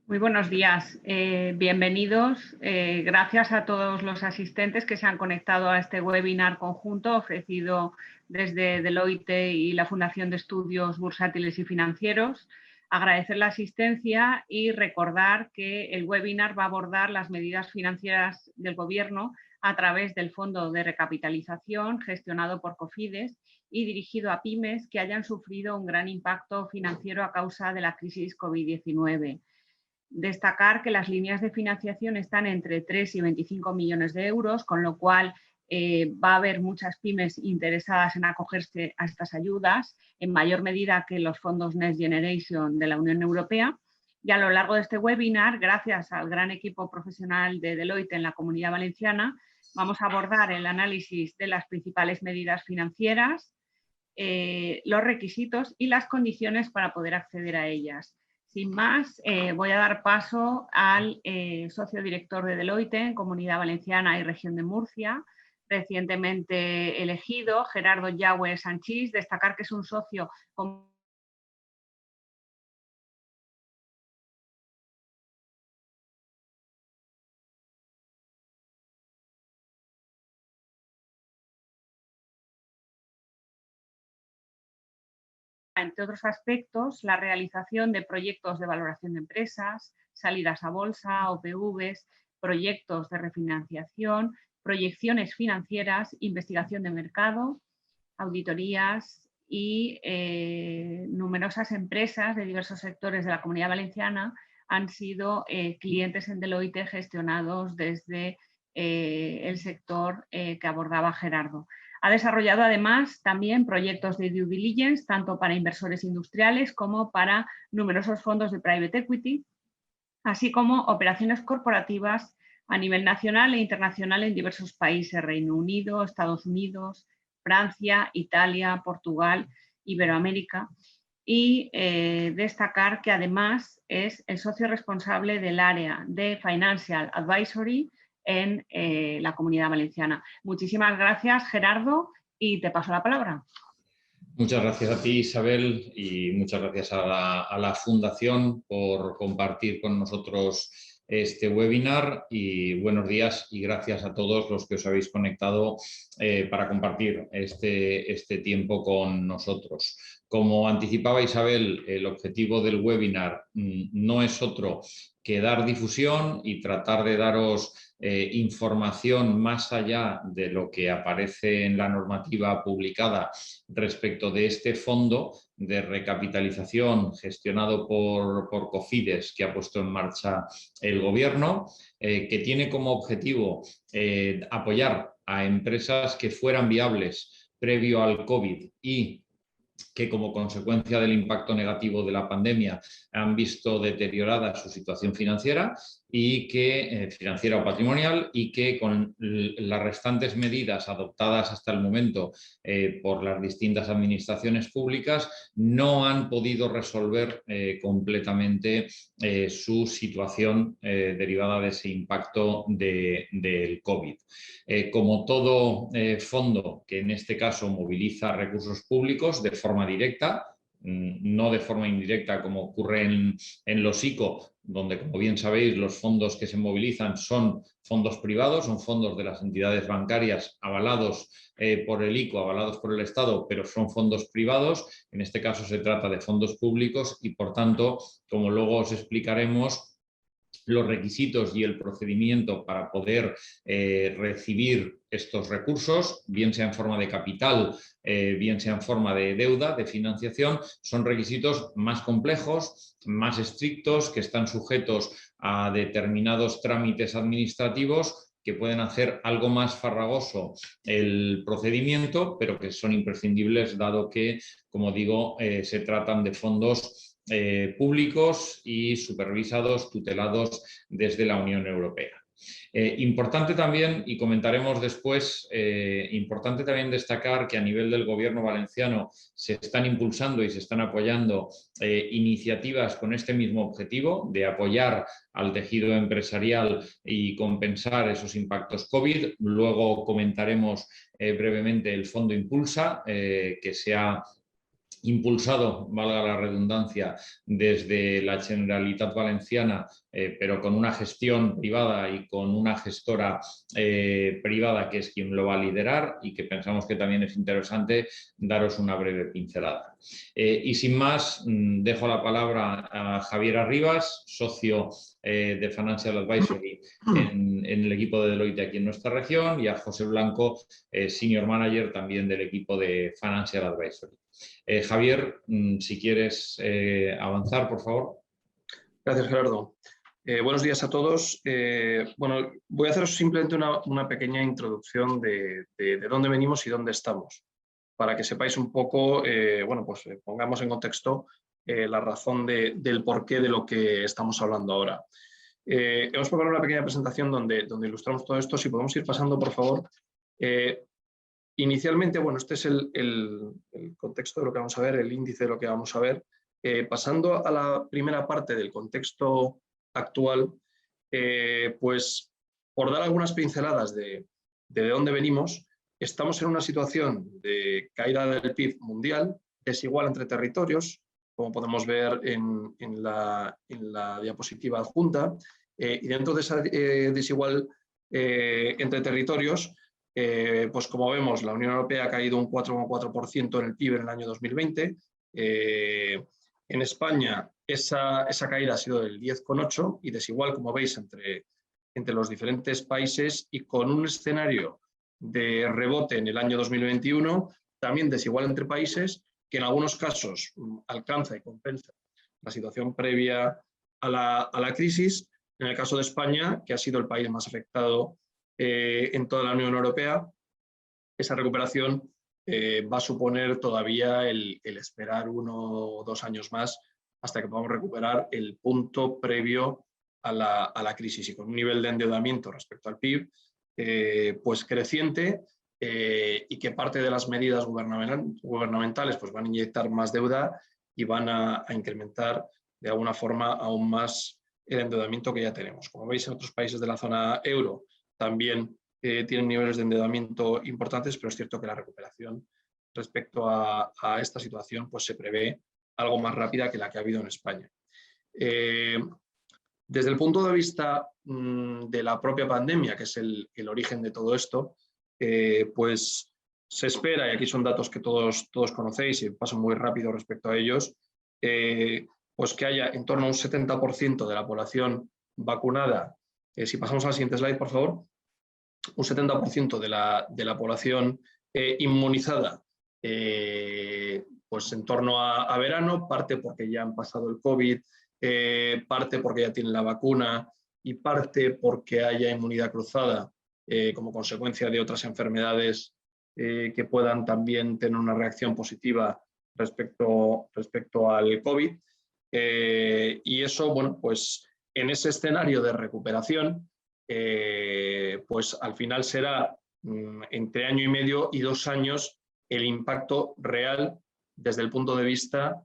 Muy buenos días, bienvenidos. Gracias a todos los asistentes que se han conectado a este webinar conjunto ofrecido desde Deloitte y la Fundación de Estudios Bursátiles y Financieros. Agradecer la asistencia y recordar que el webinar va a abordar las medidas financieras del Gobierno a través del Fondo de Recapitalización gestionado por Cofides y dirigido a pymes que hayan sufrido un gran impacto financiero a causa de la crisis COVID-19. Destacar que las líneas de financiación están entre 3 y 25 millones de euros, con lo cual va a haber muchas pymes interesadas en acogerse a estas ayudas, en mayor medida que los fondos Next Generation de la Unión Europea. Y a lo largo de este webinar, gracias al gran equipo profesional de Deloitte en la Comunidad Valenciana, vamos a abordar el análisis de las principales medidas financieras, los requisitos y las condiciones para poder acceder a ellas. Sin más, voy a dar paso al socio director de Deloitte en Comunidad Valenciana y Región de Murcia, recientemente elegido, Gerardo Yagüe Sanchís. Destacar que es un socio con entre otros aspectos, la realización de proyectos de valoración de empresas, salidas a bolsa, OPVs, proyectos de refinanciación, proyecciones financieras, investigación de mercado, auditorías y numerosas empresas de diversos sectores de la Comunidad Valenciana han sido clientes en Deloitte gestionados desde el sector que abordaba Gerardo. Ha desarrollado además también proyectos de due diligence, tanto para inversores industriales como para numerosos fondos de private equity, así como operaciones corporativas a nivel nacional e internacional en diversos países: Reino Unido, Estados Unidos, Francia, Italia, Portugal, Iberoamérica. Y destacar que además es el socio responsable del área de Financial Advisory en la Comunidad Valenciana. Muchísimas gracias, Gerardo, y te paso la palabra. Muchas gracias a ti, Isabel, y muchas gracias a la Fundación por compartir con nosotros este webinar. Y buenos días y gracias a todos los que os habéis conectado para compartir este tiempo con nosotros. Como anticipaba Isabel, el objetivo del webinar no es otro que dar difusión y tratar de daros información más allá de lo que aparece en la normativa publicada respecto de este fondo de recapitalización gestionado por Cofides que ha puesto en marcha el Gobierno, que tiene como objetivo apoyar a empresas que fueran viables previo al COVID y que como consecuencia del impacto negativo de la pandemia han visto deteriorada su situación financiera y que financiera o patrimonial, y que con las restantes medidas adoptadas hasta el momento por las distintas administraciones públicas no han podido resolver completamente su situación derivada de ese impacto del COVID. Como todo fondo que en este caso moviliza recursos públicos de forma directa, no de forma indirecta como ocurre en los ICO, donde, como bien sabéis, los fondos que se movilizan son fondos privados, son fondos de las entidades bancarias avalados por el ICO, avalados por el Estado, pero son fondos privados. En este caso se trata de fondos públicos y, por tanto, como luego os explicaremos, los requisitos y el procedimiento para poder recibir estos recursos, bien sea en forma de capital, bien sea en forma de deuda, de financiación, son requisitos más complejos, más estrictos, que están sujetos a determinados trámites administrativos que pueden hacer algo más farragoso el procedimiento, pero que son imprescindibles dado que, como digo, se tratan de fondos públicos y supervisados, tutelados desde la Unión Europea. Importante también, y comentaremos después, importante también destacar que a nivel del Gobierno valenciano se están impulsando y se están apoyando iniciativas con este mismo objetivo de apoyar al tejido empresarial y compensar esos impactos COVID. Luego comentaremos brevemente el Fondo Impulsa, que se ha impulsado, valga la redundancia, desde la Generalitat Valenciana, pero con una gestión privada y con una gestora privada que es quien lo va a liderar, y que pensamos que también es interesante daros una breve pincelada. Y sin más, dejo la palabra a Javier Arribas, socio de Financial Advisory en el equipo de Deloitte aquí en nuestra región, y a José Blanco, Senior Manager también del equipo de Financial Advisory. Javier, si quieres avanzar, por favor. Gracias, Gerardo. Buenos días a todos. Bueno, voy a haceros simplemente una pequeña introducción de dónde venimos y dónde estamos, para que sepáis un poco, pongamos en contexto la razón del porqué de lo que estamos hablando ahora. Hemos preparado una pequeña presentación donde ilustramos todo esto. Si podemos ir pasando, por favor. Inicialmente, bueno, este es el contexto de lo que vamos a ver, el índice de lo que vamos a ver. Pasando a la primera parte del contexto actual, pues por dar algunas pinceladas de dónde venimos, estamos en una situación de caída del PIB mundial, desigual entre territorios, como podemos ver en la diapositiva adjunta, y dentro de esa desigual entre territorios, pues como vemos, la Unión Europea ha caído un 4,4% en el PIB en el año 2020. En España esa caída ha sido del 10,8% y desigual, como veis, entre los diferentes países, y con un escenario de rebote en el año 2021, también desigual entre países, que en algunos casos alcanza y compensa la situación previa a la crisis. En el caso de España, que ha sido el país más afectado en toda la Unión Europea, esa recuperación va a suponer todavía el esperar 1 o 2 años más hasta que podamos recuperar el punto previo a la crisis, y con un nivel de endeudamiento respecto al PIB pues creciente, y que parte de las medidas gubernamentales pues van a inyectar más deuda y van a incrementar de alguna forma aún más el endeudamiento que ya tenemos. Como veis, en otros países de la zona euro también tienen niveles de endeudamiento importantes, pero es cierto que la recuperación respecto a esta situación pues se prevé algo más rápida que la que ha habido en España. Desde el punto de vista de la propia pandemia, que es el origen de todo esto, pues se espera, y aquí son datos que todos conocéis y paso muy rápido respecto a ellos, pues que haya en torno a un 70% de la población vacunada. Si pasamos a la siguiente slide, por favor. Un 70% de la población inmunizada pues en torno a verano, parte porque ya han pasado el COVID, parte porque ya tienen la vacuna, y parte porque haya inmunidad cruzada como consecuencia de otras enfermedades que puedan también tener una reacción positiva respecto al COVID. Y eso, bueno, pues en ese escenario de recuperación, pues al final será entre 1,5 años y 2 años el impacto real desde el punto de vista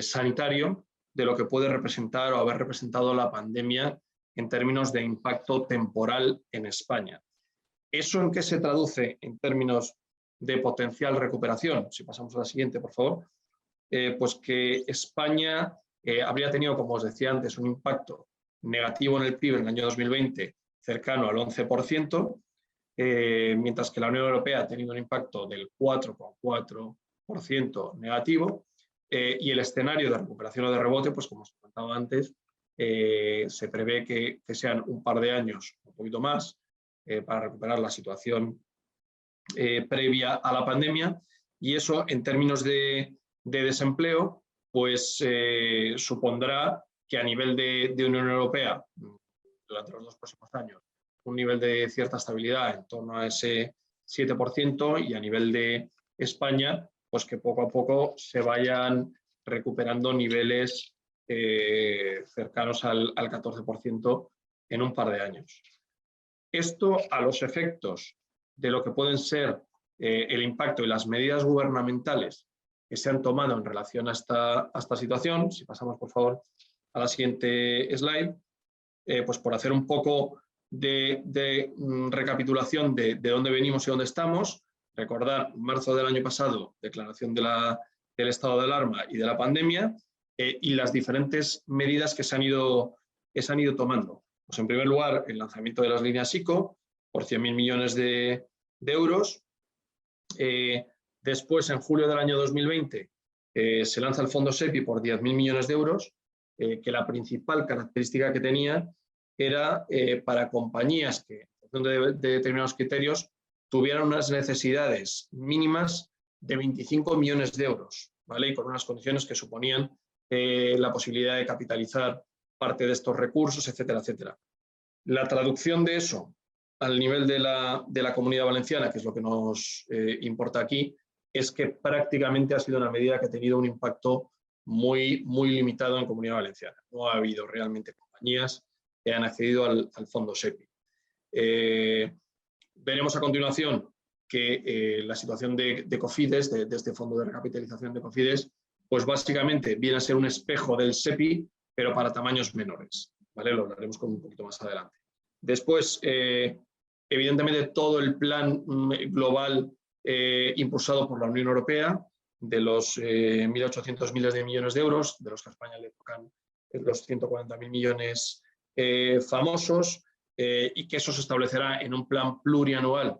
sanitario de lo que puede representar o haber representado la pandemia en términos de impacto temporal en España. ¿Eso en qué se traduce en términos de potencial recuperación? Si pasamos a la siguiente, por favor. Pues que España habría tenido, como os decía antes, un impacto negativo en el PIB en el año 2020 cercano al 11%, mientras que la Unión Europea ha tenido un impacto del 4,4% negativo, y el escenario de recuperación o de rebote, pues como os comentaba antes, se prevé que sean un par de años, un poquito más, para recuperar la situación previa a la pandemia, y eso en términos de desempleo pues supondrá que a nivel de Unión Europea durante los 2 próximos años un nivel de cierta estabilidad en torno a ese 7%, y a nivel de España pues que poco a poco se vayan recuperando niveles cercanos al 14% en un par de años. Esto a los efectos de lo que pueden ser el impacto y las medidas gubernamentales que se han tomado en relación a esta situación. Si pasamos, por favor, a la siguiente slide, pues por hacer un poco de recapitulación de dónde venimos y dónde estamos. Recordar, en marzo del año pasado, declaración de la del estado de alarma y de la pandemia y las diferentes medidas que se han ido tomando. Pues en primer lugar, el lanzamiento de las líneas ICO por 100.000 millones de euros. Después, en julio del año 2020, se lanza el fondo SEPI por 10.000 millones de euros, que la principal característica que tenía era para compañías que, en función de determinados criterios, tuvieran unas necesidades mínimas de 25 millones de euros, ¿vale? Y con unas condiciones que suponían la posibilidad de capitalizar parte de estos recursos, etcétera, etcétera. La traducción de eso al nivel de la Comunidad Valenciana, que es lo que nos importa aquí, es que prácticamente ha sido una medida que ha tenido un impacto muy, muy limitado en Comunidad Valenciana. No ha habido realmente compañías que han accedido al fondo SEPI. Veremos a continuación que la situación de Cofides, de este fondo de recapitalización de Cofides, pues básicamente viene a ser un espejo del SEPI, pero para tamaños menores, ¿vale? Lo hablaremos un poquito más adelante. Después, evidentemente, todo el plan global impulsado por la Unión Europea, de los 1.800 miles de millones de euros, de los que a España le tocan los 140.000 millones famosos, y que eso se establecerá en un plan plurianual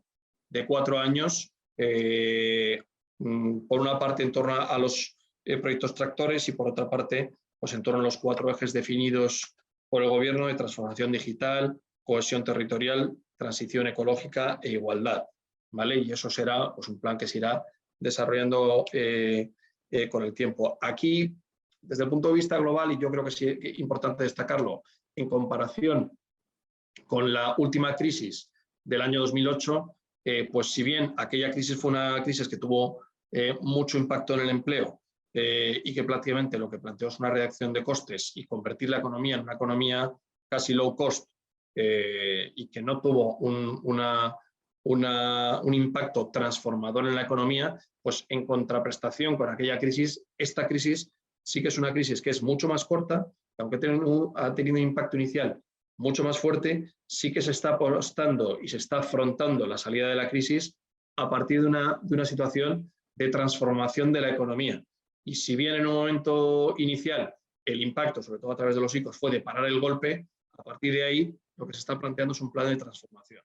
de 4 años, por una parte en torno a los proyectos tractores y por otra parte pues en torno a los 4 ejes definidos por el Gobierno de transformación digital, cohesión territorial, transición ecológica e igualdad, ¿vale? Y eso será pues, un plan que se irá desarrollando con el tiempo. Aquí, desde el punto de vista global, y yo creo que sí es importante destacarlo, en comparación con la última crisis del año 2008, pues si bien aquella crisis fue una crisis que tuvo mucho impacto en el empleo y que prácticamente lo que planteó es una reducción de costes y convertir la economía en una economía casi low cost y que no tuvo un impacto transformador en la economía, pues en contraprestación con aquella crisis, esta crisis sí que es una crisis que es mucho más corta, que aunque ha tenido un impacto inicial mucho más fuerte, sí que se está apostando y se está afrontando la salida de la crisis a partir de una situación de transformación de la economía. Y si bien en un momento inicial el impacto, sobre todo a través de los ICOs, fue de parar el golpe, a partir de ahí lo que se está planteando es un plan de transformación,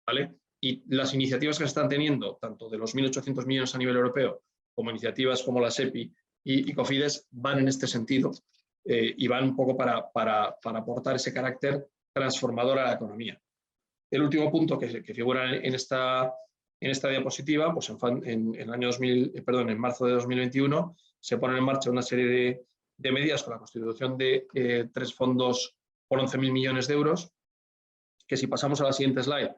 ¿vale? Y las iniciativas que se están teniendo, tanto de los 1.800 millones a nivel europeo, como iniciativas como la SEPI y Cofides, van en este sentido y van un poco para aportar ese carácter transformador a la economía. El último punto que figura en esta diapositiva, pues en marzo de 2021 se ponen en marcha una serie de medidas con la constitución de 3 fondos por 11.000 millones de euros, que si pasamos a la siguiente slide,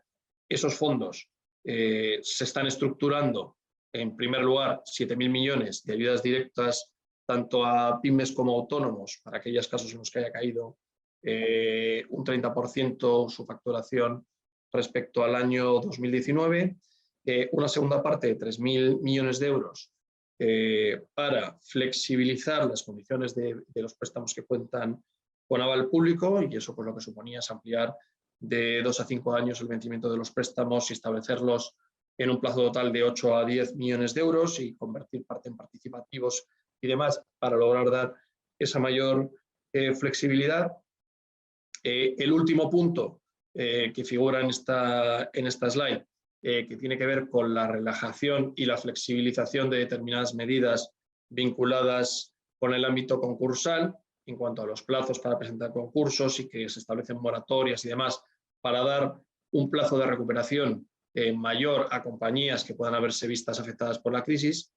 esos fondos se están estructurando, en primer lugar, 7.000 millones de ayudas directas tanto a pymes como autónomos, para aquellos casos en los que haya caído un 30% su facturación respecto al año 2019, una segunda parte de 3.000 millones de euros para flexibilizar las condiciones de los préstamos que cuentan con aval público, y eso pues lo que suponía es ampliar de 2 a 5 años el vencimiento de los préstamos y establecerlos en un plazo total de 8 a 10 millones de euros y convertir parte en participativos y demás para lograr dar esa mayor flexibilidad. El último punto que figura en esta slide, que tiene que ver con la relajación y la flexibilización de determinadas medidas vinculadas con el ámbito concursal en cuanto a los plazos para presentar concursos y que se establecen moratorias y demás para dar un plazo de recuperación mayor a compañías que puedan haberse vistas afectadas por la crisis.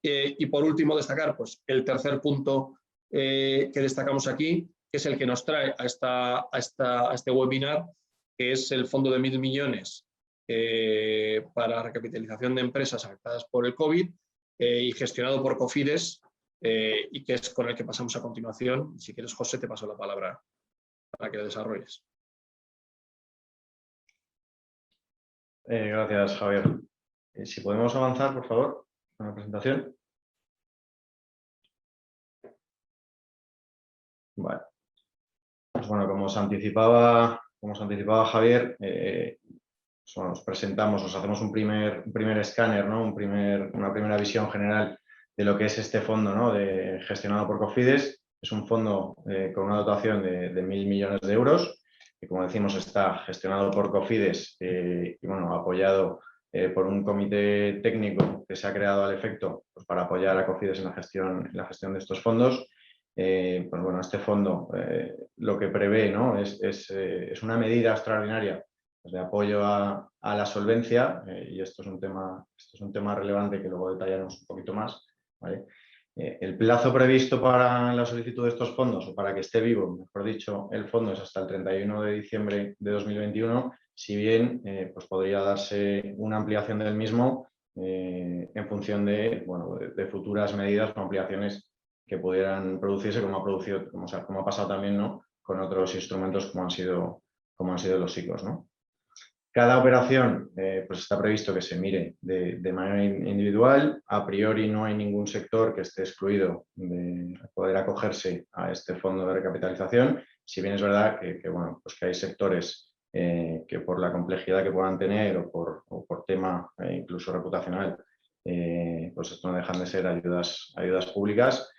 Y por último destacar pues, el tercer punto que destacamos aquí, que es el que nos trae a este webinar, que es el fondo de 1.000 millones para recapitalización de empresas afectadas por el COVID y gestionado por Cofides, y que es con el que pasamos a continuación. Si quieres, José, te paso la palabra para que lo desarrolles. Gracias, Javier. Si podemos avanzar, por favor, con la presentación. Vale. Pues bueno, como os anticipaba Javier, os presentamos, os hacemos un primer escáner, ¿no? Una primera visión general de lo que es este fondo, ¿no? Gestionado por Cofides. Es un fondo con una dotación de 1.000 millones de euros, que como decimos está gestionado por Cofides y bueno, apoyado por un comité técnico que se ha creado al efecto pues, para apoyar a Cofides en la gestión de estos fondos. Pues bueno, este fondo lo que prevé, ¿no? es una medida extraordinaria de apoyo a la solvencia y esto es un tema relevante que luego detallaremos un poquito más, ¿vale? El plazo previsto para la solicitud de estos fondos o para que esté vivo, mejor dicho, el fondo es hasta el 31 de diciembre de 2021, si bien pues podría darse una ampliación del mismo en función de futuras medidas o ampliaciones que pudieran producirse, como ha pasado también, ¿no? Con otros instrumentos como han sido los ICOs, ¿no? Cada operación pues está previsto que se mire de manera individual. A priori no hay ningún sector que esté excluido de poder acogerse a este fondo de recapitalización, si bien es verdad bueno, pues que hay sectores que por la complejidad que puedan tener o por tema incluso reputacional, pues esto no dejan de ser ayudas públicas,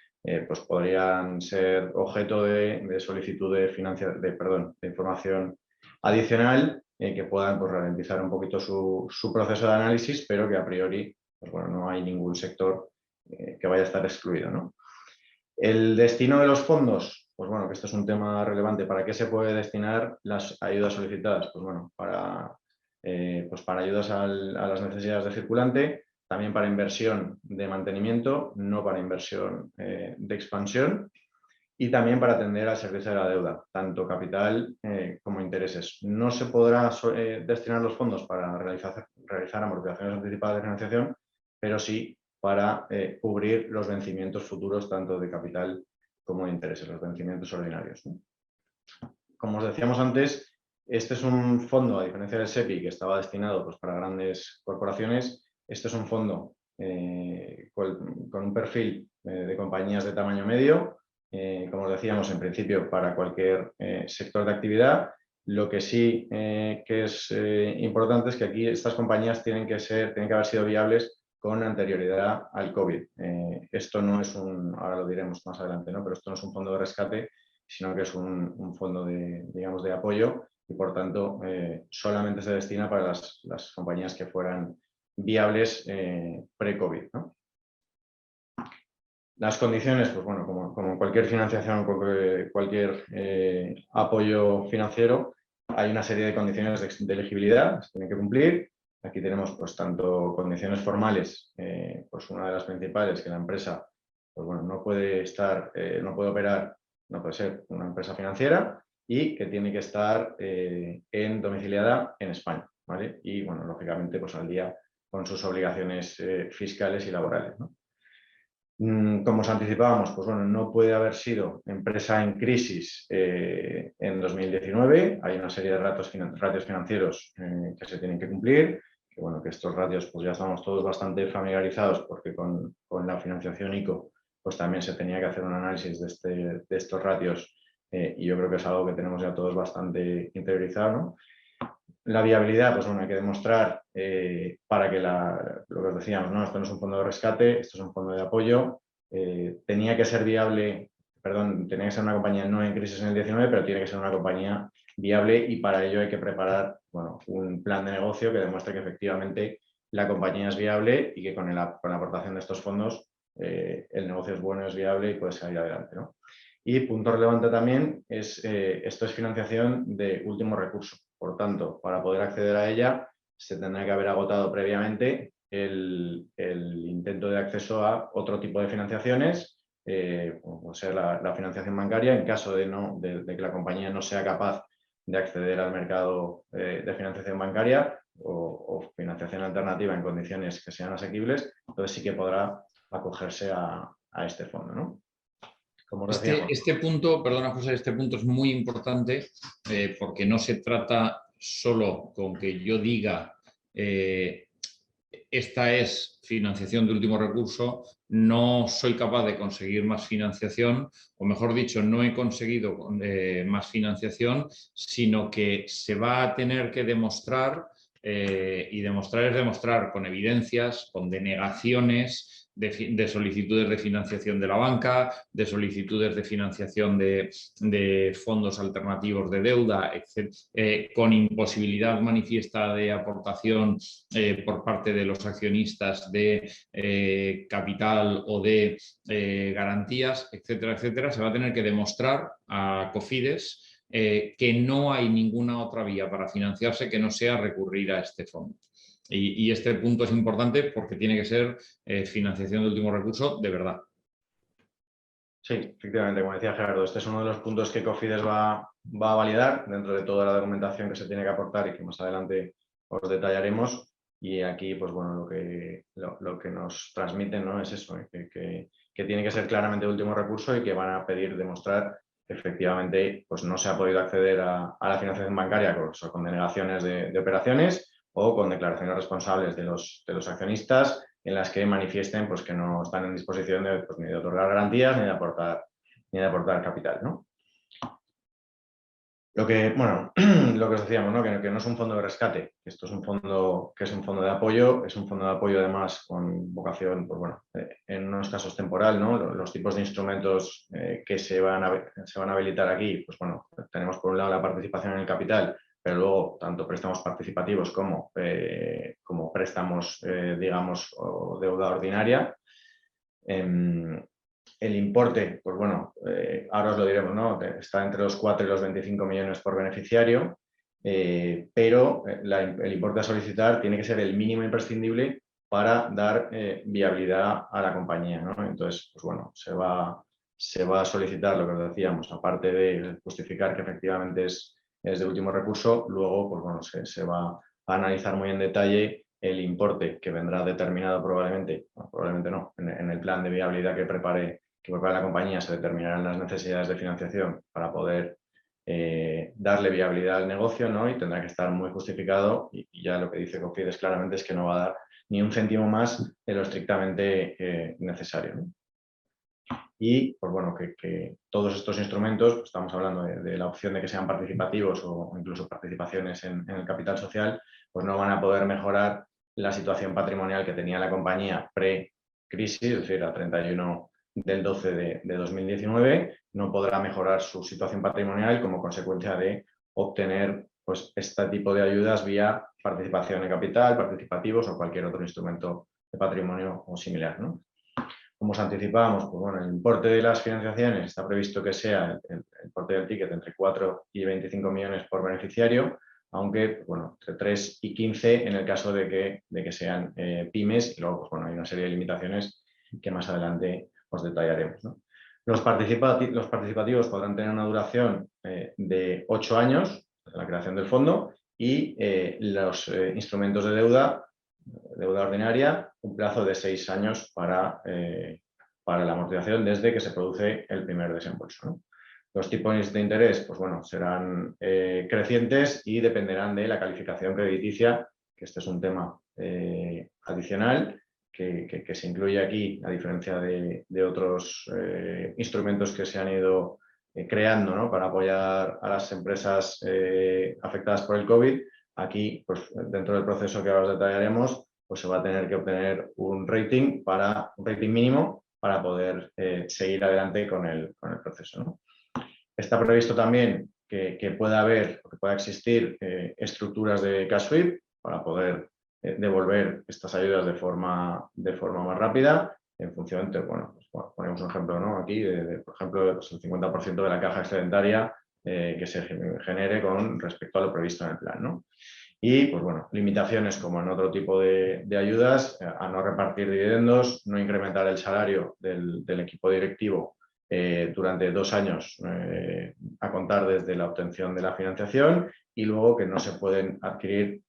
pues podrían ser objeto de solicitud de información adicional que puedan pues, ralentizar un poquito su proceso de análisis, pero que a priori pues, bueno, no hay ningún sector que vaya a estar excluido, ¿no? El destino de los fondos, pues bueno, que esto es un tema relevante. ¿Para qué se puede destinar las ayudas solicitadas? Pues bueno, para ayudas a las necesidades de circulante, también para inversión de mantenimiento, no para inversión de expansión, y también para atender al servicio de la deuda, tanto capital como intereses. No se podrá destinar los fondos para realizar amortizaciones anticipadas de financiación, pero sí para cubrir los vencimientos futuros tanto de capital como de intereses, los vencimientos ordinarios, ¿no? Como os decíamos antes, este es un fondo, a diferencia del SEPI, que estaba destinado pues, para grandes corporaciones. Este es un fondo con un perfil de compañías de tamaño medio, como os decíamos, en principio para cualquier sector de actividad. Lo que sí que es importante es que aquí estas compañías tienen que haber sido viables con anterioridad al COVID. Esto no es ahora lo diremos más adelante, ¿no? Pero esto no es un fondo de rescate, sino que es un fondo de apoyo y por tanto solamente se destina para las compañías que fueran viables pre-COVID, ¿no? Las condiciones, pues bueno, como cualquier financiación, cualquier apoyo financiero, hay una serie de condiciones de elegibilidad que se tienen que cumplir. Aquí tenemos pues tanto condiciones formales, pues una de las principales, que la empresa pues bueno, no puede operar, no puede ser una empresa financiera y que tiene que estar domiciliada en España, ¿vale? Y bueno, lógicamente pues al día con sus obligaciones fiscales y laborales, ¿no? Como os anticipábamos, pues bueno, no puede haber sido empresa en crisis en 2019. Hay una serie de ratios financieros que se tienen que cumplir. Que bueno, que estos ratios pues ya estamos todos bastante familiarizados porque con la financiación ICO pues también se tenía que hacer un análisis de estos ratios y yo creo que es algo que tenemos ya todos bastante interiorizado, ¿no? La viabilidad, pues bueno, hay que demostrar para que lo que os decíamos, ¿no? Esto no es un fondo de rescate, esto es un fondo de apoyo. Tenía que ser una compañía no en crisis en el 19, pero tiene que ser una compañía viable y para ello hay que preparar un plan de negocio que demuestre que efectivamente la compañía es viable y que con la aportación de estos fondos el negocio es bueno, es viable y puede salir adelante, ¿no? Y punto relevante también esto es financiación de último recurso. Por tanto, para poder acceder a ella, se tendrá que haber agotado previamente el intento de acceso a otro tipo de financiaciones, como ser la financiación bancaria, en caso de que la compañía no sea capaz de acceder al mercado de financiación bancaria o financiación alternativa en condiciones que sean asequibles, entonces sí que podrá acogerse a este fondo, ¿no? Este punto, perdona José, este punto es muy importante porque no se trata solo con que yo diga esta es financiación de último recurso, no soy capaz de conseguir más financiación, o mejor dicho, no he conseguido más financiación, sino que se va a tener que demostrar, y demostrar es demostrar con evidencias, con denegaciones, de solicitudes de financiación de la banca, de solicitudes de financiación de fondos alternativos de deuda, etc., con imposibilidad manifiesta de aportación por parte de los accionistas de capital o de garantías, etcétera, etcétera, se va a tener que demostrar a Cofides que no hay ninguna otra vía para financiarse que no sea recurrir a este fondo. Y este punto es importante porque tiene que ser financiación de último recurso de verdad. Sí, efectivamente, como decía Gerardo, este es uno de los puntos que Cofides va a validar dentro de toda la documentación que se tiene que aportar y que más adelante os detallaremos. Y aquí, pues bueno, lo que nos transmiten, ¿no?, es eso, que tiene que ser claramente de último recurso y que van a pedir demostrar que efectivamente pues no se ha podido acceder a la financiación bancaria con denegaciones de operaciones o con declaraciones responsables de los accionistas en las que manifiesten pues, que no están en disposición pues, ni de otorgar garantías ni de aportar capital, ¿no? Lo que os decíamos, ¿no? Que no es un fondo de rescate, esto es un fondo que es un fondo de apoyo, es un fondo de apoyo además con vocación, pues bueno, en unos casos temporal, ¿no? Los tipos de instrumentos que se van a habilitar aquí, pues bueno, tenemos por un lado la participación en el capital, pero luego tanto préstamos participativos como préstamos, digamos, o deuda ordinaria. El importe, pues bueno, ahora os lo diremos, ¿no? Está entre los 4 y los 25 millones por beneficiario, pero el importe a solicitar tiene que ser el mínimo imprescindible para dar viabilidad a la compañía, ¿no? Entonces, pues bueno, se va a solicitar lo que os decíamos, aparte de justificar que efectivamente es de último recurso, luego, pues bueno, se va a analizar muy en detalle el importe que vendrá determinado probablemente no, en el plan de viabilidad que prepare la compañía. Se determinarán las necesidades de financiación para poder darle viabilidad al negocio, ¿no? Y tendrá que estar muy justificado y ya lo que dice Cofides claramente es que no va a dar ni un céntimo más de lo estrictamente necesario, ¿no? Y pues bueno, que todos estos instrumentos, pues estamos hablando de la opción de que sean participativos o incluso participaciones en el capital social, pues no van a poder mejorar la situación patrimonial que tenía la compañía pre-crisis, es decir, a 31 del 12 de 2019, no podrá mejorar su situación patrimonial como consecuencia de obtener pues, este tipo de ayudas vía participación en capital, participativos o cualquier otro instrumento de patrimonio o similar, ¿no? Como os anticipábamos, pues bueno, el importe de las financiaciones está previsto que sea el importe del ticket entre 4 y 25 millones por beneficiario, aunque bueno, entre 3 y 15 en el caso de que sean pymes, y luego pues bueno, hay una serie de limitaciones que más adelante os detallaremos, ¿no? Los participativos podrán tener una duración de 8 años desde la creación del fondo y los instrumentos de deuda ordinaria, un plazo de 6 años para la amortización desde que se produce el primer desembolso, ¿no? Los tipos de interés, pues bueno, serán crecientes y dependerán de la calificación crediticia, que este es un tema adicional que se incluye aquí, a diferencia de otros instrumentos que se han ido creando, ¿no?, para apoyar a las empresas afectadas por el COVID. Aquí, pues dentro del proceso que ahora os detallaremos, pues se va a tener que obtener un rating mínimo para poder seguir adelante con el proceso, ¿no? Está previsto también que pueda existir estructuras de cash sweep para poder devolver estas ayudas de forma más rápida en función de, bueno, pues ponemos un ejemplo, ¿no?, aquí, por ejemplo, pues el 50% de la caja excedentaria que se genere con respecto a lo previsto en el plan, ¿no? Y, pues bueno, limitaciones como en otro tipo de ayudas, a no repartir dividendos, no incrementar el salario del equipo directivo durante 2 años a contar desde la obtención de la financiación, y luego que no se pueden adquirir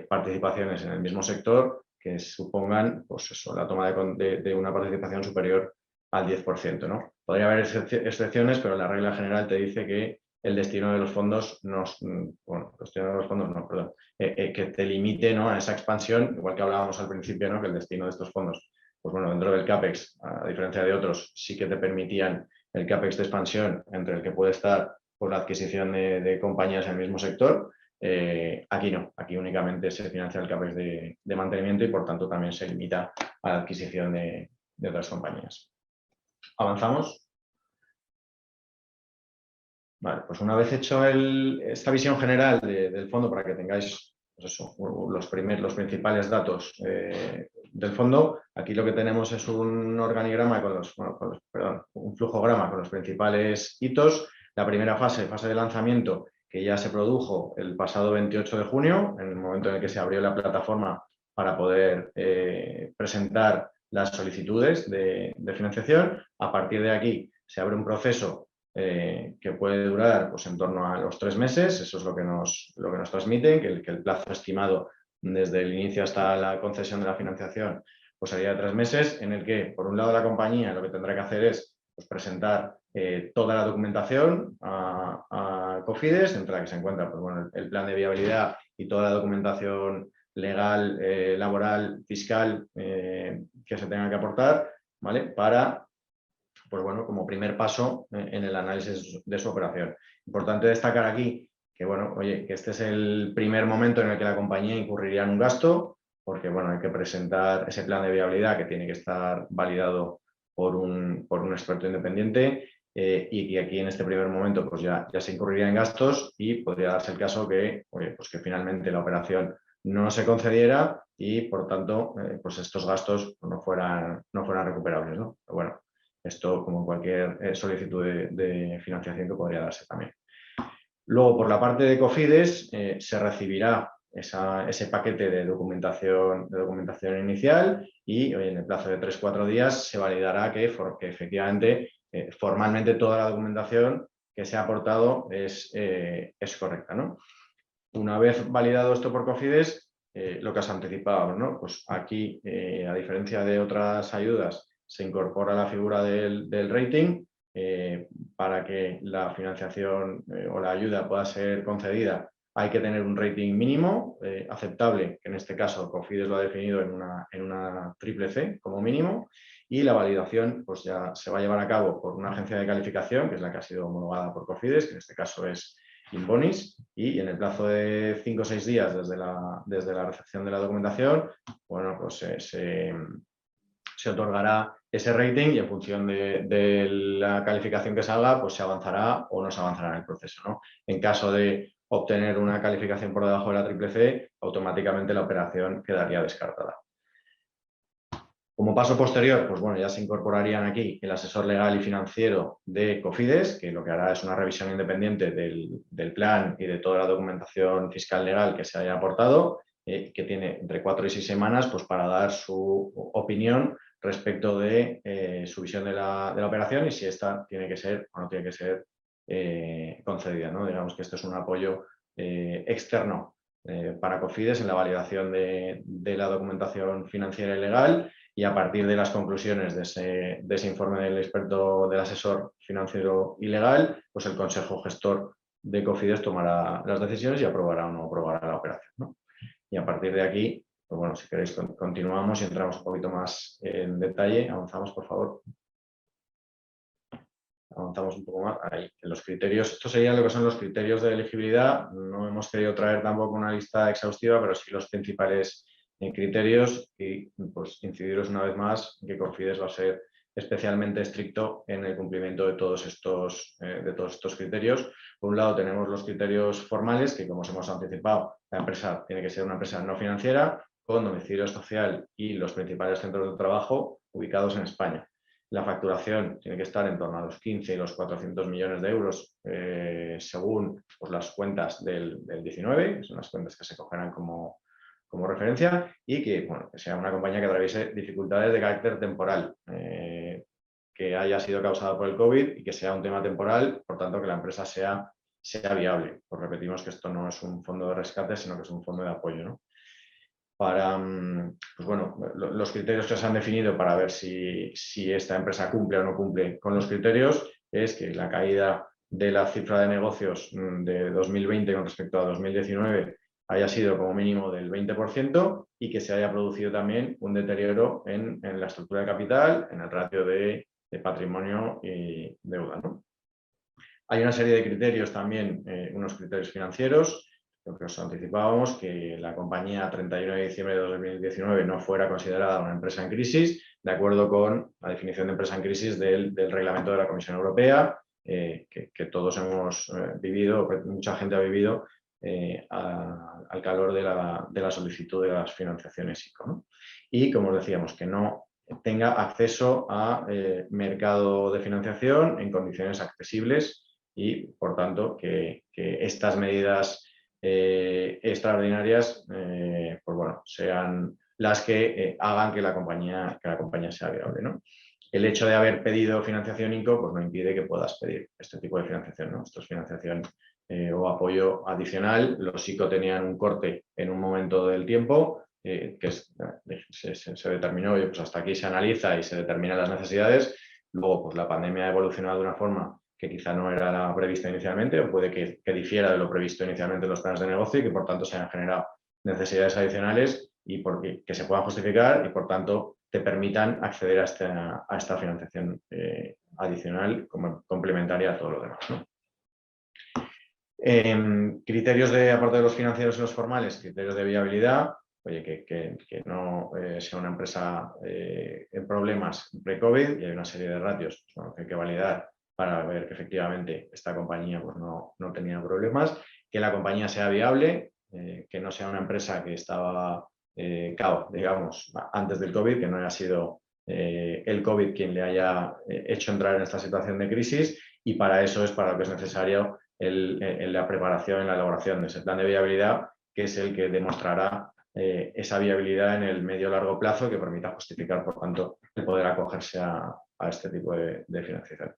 participaciones en el mismo sector que supongan, pues eso, la toma de una participación superior al 10%, ¿no? Podría haber excepciones, pero la regla general te dice que el destino de los fondos que te limite, ¿no?, a esa expansión, igual que hablábamos al principio, ¿no?, que el destino de estos fondos, pues bueno, dentro del CAPEX, a diferencia de otros, sí que te permitían el CAPEX de expansión entre el que puede estar por la adquisición de compañías en el mismo sector. Aquí no, aquí únicamente se financia el CAPEX de mantenimiento y por tanto también se limita a la adquisición de otras compañías. Avanzamos. Vale, pues una vez hecho esta visión general del fondo, para que tengáis pues eso, los principales datos del fondo, aquí lo que tenemos es un organigrama un flujograma con los principales hitos. La primera fase de lanzamiento, que ya se produjo el pasado 28 de junio, en el momento en el que se abrió la plataforma para poder presentar las solicitudes de financiación. A partir de aquí se abre un proceso que puede durar pues, en torno a los 3 meses, eso es lo que nos transmiten, que el plazo estimado desde el inicio hasta la concesión de la financiación pues sería de 3 meses, en el que, por un lado, la compañía lo que tendrá que hacer es pues, presentar toda la documentación a Cofides, entre la que se encuentra pues, bueno, el plan de viabilidad y toda la documentación legal, laboral, fiscal que se tenga que aportar, ¿vale? Para pues bueno, como primer paso en el análisis de su operación. Importante destacar aquí que, bueno, oye, que este es el primer momento en el que la compañía incurriría en un gasto, porque, bueno, hay que presentar ese plan de viabilidad que tiene que estar validado por un experto independiente y aquí en este primer momento pues ya se incurriría en gastos y podría darse el caso que, oye, pues que finalmente la operación no se concediera y, por tanto, pues estos gastos no fueran recuperables, ¿no? Pero bueno, esto como cualquier solicitud de financiación que podría darse también. Luego, por la parte de Cofides, se recibirá ese paquete de documentación inicial y en el plazo de 3-4 días se validará que efectivamente, formalmente, toda la documentación que se ha aportado es correcta, ¿no? Una vez validado esto por Cofides, lo que os anticipaba, ¿no? Pues aquí, a diferencia de otras ayudas, se incorpora la figura del rating para que la financiación o la ayuda pueda ser concedida. Hay que tener un rating mínimo aceptable, que en este caso Cofides lo ha definido en una triple C como mínimo, y la validación pues ya se va a llevar a cabo por una agencia de calificación, que es la que ha sido homologada por Cofides, que en este caso es Inbonis, y en el plazo de 5 o 6 días desde la recepción de la documentación, bueno, pues se otorgará ese rating y en función de la calificación que salga, pues se avanzará o no se avanzará en el proceso, ¿no? En caso de obtener una calificación por debajo de la triple C, automáticamente la operación quedaría descartada. Como paso posterior, pues bueno, ya se incorporarían aquí el asesor legal y financiero de Cofides, que lo que hará es una revisión independiente del plan y de toda la documentación fiscal legal que se haya aportado, que tiene entre 4 y 6 semanas pues, para dar su opinión respecto de su visión de la operación y si esta tiene que ser o no tiene que ser concedida, ¿no? Digamos que esto es un apoyo externo para Cofides en la validación de la documentación financiera y legal, y a partir de las conclusiones de ese informe del experto, del asesor financiero y legal, pues el consejo gestor de Cofides tomará las decisiones y aprobará o no aprobará la operación, ¿no? Y a partir de aquí, pues bueno, si queréis continuamos y entramos un poquito más en detalle. Avanzamos, por favor. Avanzamos un poco más. Ahí, en los criterios. Estos serían lo que son los criterios de elegibilidad. No hemos querido traer tampoco una lista exhaustiva, pero sí los principales criterios y pues incidiros una vez más que Cofides va a ser especialmente estricto en el cumplimiento de todos estos criterios. Por un lado tenemos los criterios formales, que como os hemos anticipado, la empresa tiene que ser una empresa no financiera con domicilio social y los principales centros de trabajo ubicados en España. La facturación tiene que estar en torno a los 15 y los 400 millones de euros según pues, las cuentas del 19, que son las cuentas que se cogerán como referencia, y que, bueno, que sea una compañía que atraviese dificultades de carácter temporal, que haya sido causada por el COVID y que sea un tema temporal, por tanto que la empresa sea viable. Pues repetimos que esto no es un fondo de rescate, sino que es un fondo de apoyo, ¿no? Para, pues bueno, los criterios que se han definido para ver si esta empresa cumple o no cumple con los criterios es que la caída de la cifra de negocios de 2020 con respecto a 2019 haya sido como mínimo del 20% y que se haya producido también un deterioro en la estructura de capital, en el ratio de patrimonio y deuda, ¿no? Hay una serie de criterios también, unos criterios financieros, lo que os anticipábamos, que la compañía a 31 de diciembre de 2019 no fuera considerada una empresa en crisis, de acuerdo con la definición de empresa en crisis del reglamento de la Comisión Europea, que todos hemos vivido, mucha gente ha vivido al calor de la solicitud de las financiaciones ICO, ¿no? Y, como os decíamos, que no tenga acceso a mercado de financiación en condiciones accesibles y, por tanto, que estas medidas extraordinarias pues bueno, sean las que hagan que la compañía sea viable, ¿no? El hecho de haber pedido financiación ICO pues no impide que puedas pedir este tipo de financiación, ¿no? Esto es financiación o apoyo adicional. Los ICO tenían un corte en un momento del tiempo que se determinó, pues hasta aquí se analiza y se determinan las necesidades. Luego, pues la pandemia ha evolucionado de una forma que quizá no era la prevista inicialmente, o puede que difiera de lo previsto inicialmente en los planes de negocio y que, por tanto, se hayan generado necesidades adicionales y que se puedan justificar y, por tanto, te permitan acceder a esta financiación adicional como complementaria a todo lo demás, ¿no? Criterios aparte de los financieros y los formales, criterios de viabilidad. Oye, que no sea una empresa en problemas pre-COVID, y hay una serie de ratios que hay que validar para ver que efectivamente esta compañía pues, no tenía problemas, que la compañía sea viable, que no sea una empresa que estaba cao, digamos, antes del COVID, que no haya sido el COVID quien le haya hecho entrar en esta situación de crisis, y para eso es para lo que es necesario la preparación, la elaboración de ese plan de viabilidad, que es el que demostrará esa viabilidad en el medio-largo plazo, que permita justificar, por tanto, el poder acogerse a este tipo de financiación.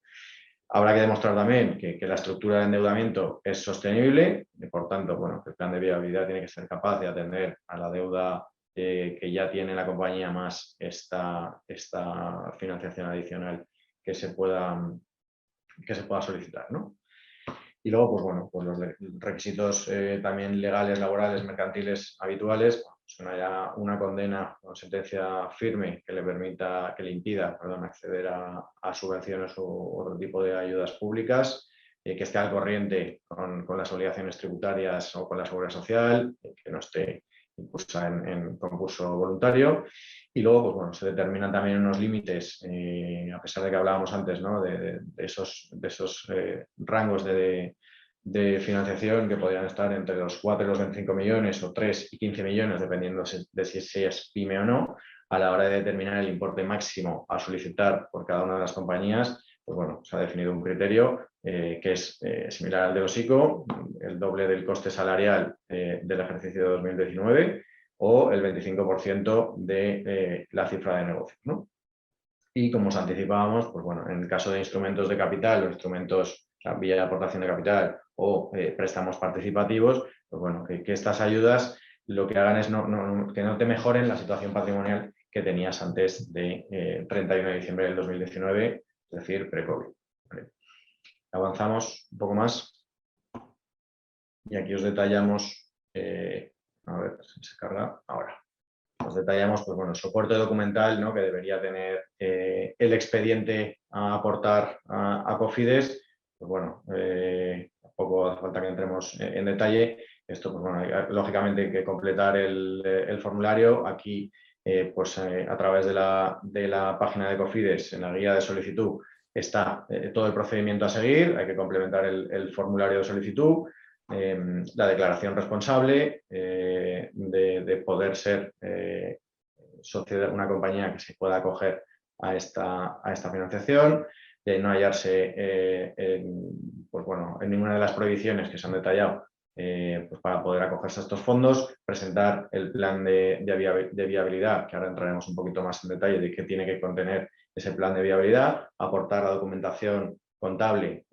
Habrá que demostrar también que la estructura de endeudamiento es sostenible, y por tanto, bueno, que el plan de viabilidad tiene que ser capaz de atender a la deuda que ya tiene la compañía, más esta financiación adicional que se pueda solicitar, ¿no? Y luego, pues bueno, pues los requisitos también legales, laborales, mercantiles habituales, pues una condena o sentencia firme que le impida acceder a subvenciones u otro tipo de ayudas públicas, que esté al corriente con las obligaciones tributarias o con la seguridad social, que no esté impulsa en concurso voluntario. Y luego, pues bueno, se determinan también unos límites, a pesar de que hablábamos antes, ¿no? de esos rangos de financiación que podrían estar entre los 4 y los 25 millones o 3 y 15 millones, dependiendo de si es PYME o no, a la hora de determinar el importe máximo a solicitar por cada una de las compañías. Pues bueno, se ha definido un criterio que es similar al de los ICO, el doble del coste salarial del ejercicio de 2019 o el 25% de la cifra de negocio, ¿no? Y como os anticipábamos, pues bueno, en el caso de instrumentos de capital o instrumentos vía de aportación de capital o préstamos participativos, pues bueno, que estas ayudas lo que hagan es que no te mejoren la situación patrimonial que tenías antes de 31 de diciembre del 2019, es decir, pre-COVID. ¿Vale? Avanzamos un poco más y aquí os detallamos, a ver si se carga ahora. Os detallamos, pues bueno, soporte documental, ¿no? Que debería tener el expediente a aportar a Cofides. Pues bueno, tampoco hace falta que entremos en detalle. Esto, pues bueno, lógicamente hay que completar el formulario. Aquí, a través de la página de Cofides, en la guía de solicitud, está todo el procedimiento a seguir. Hay que complementar el formulario de solicitud. La declaración responsable de poder ser socio de una compañía que se pueda acoger a esta financiación, de no hallarse pues bueno, en ninguna de las prohibiciones que se han detallado pues para poder acogerse a estos fondos, presentar el plan de viabilidad, que ahora entraremos un poquito más en detalle de qué tiene que contener ese plan de viabilidad, aportar la documentación contable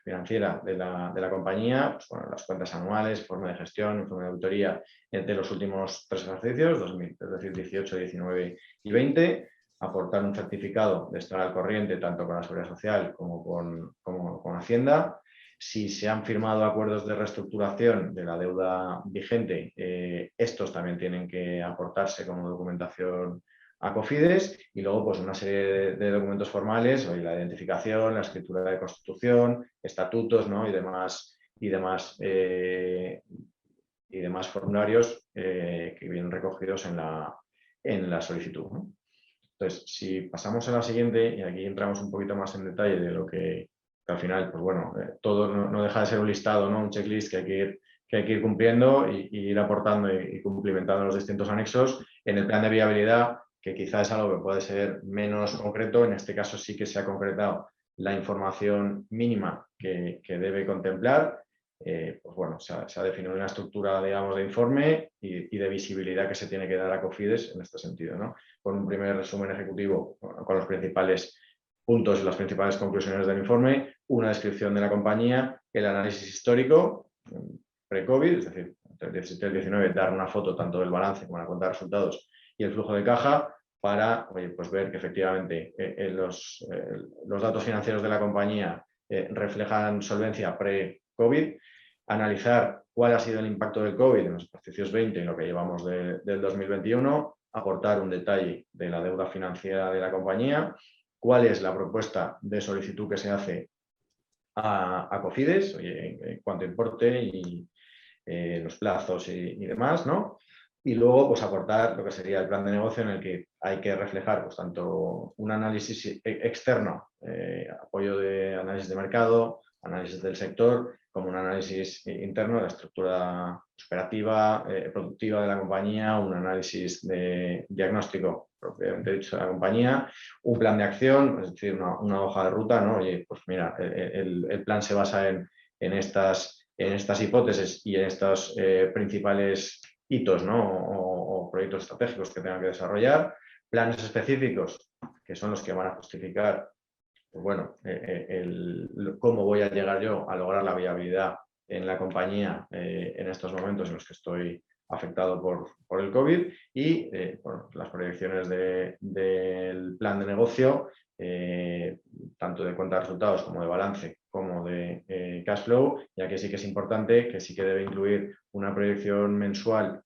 financiera de la compañía, pues bueno, las cuentas anuales, informe de gestión, informe de auditoría de los últimos 3 ejercicios, es decir, 18, 19 y 20, aportar un certificado de estar al corriente tanto con la Seguridad Social como con Hacienda. Si se han firmado acuerdos de reestructuración de la deuda vigente, estos también tienen que aportarse como documentación a Cofides, y luego pues una serie de documentos formales, la identificación, la escritura de constitución, estatutos, ¿no? y demás y demás formularios que vienen recogidos en la solicitud, ¿no? Entonces, si pasamos a la siguiente, y aquí entramos un poquito más en detalle de lo que al final, pues bueno, todo no deja de ser un listado, ¿no? Un checklist que hay que ir cumpliendo y ir aportando y cumplimentando los distintos anexos. En el plan de viabilidad, que quizás es algo que puede ser menos concreto, en este caso sí que se ha concretado la información mínima que debe contemplar. Pues bueno, se ha definido una estructura, digamos, de informe y de visibilidad que se tiene que dar a Cofides en este sentido, ¿no? Con un primer resumen ejecutivo con los principales puntos y las principales conclusiones del informe, una descripción de la compañía, el análisis histórico pre-COVID, es decir, del 17 al 19, dar una foto tanto del balance como la cuenta de resultados y el flujo de caja para pues ver que efectivamente los datos financieros de la compañía reflejan solvencia pre-COVID, analizar cuál ha sido el impacto del COVID en los ejercicios 20 en lo que llevamos del 2021, aportar un detalle de la deuda financiera de la compañía, cuál es la propuesta de solicitud que se hace a Cofides, en cuanto a importe y los plazos y demás, ¿no? Y luego, pues aportar lo que sería el plan de negocio en el que hay que reflejar, pues tanto un análisis externo, apoyo de análisis de mercado, análisis del sector, como un análisis interno de la estructura operativa, productiva de la compañía, un análisis de diagnóstico propiamente dicho de la compañía, un plan de acción, es decir, una hoja de ruta, ¿no? Oye, pues mira, el plan se basa en estas hipótesis y en estos principales hitos, ¿no? o proyectos estratégicos que tengan que desarrollar, planes específicos que son los que van a justificar, pues bueno, cómo voy a llegar yo a lograr la viabilidad en la compañía en estos momentos en los que estoy afectado por el COVID y bueno, las proyecciones del plan de negocio, tanto de cuenta de resultados como de balance, como de cash flow, ya que sí que es importante, que sí que debe incluir una proyección mensual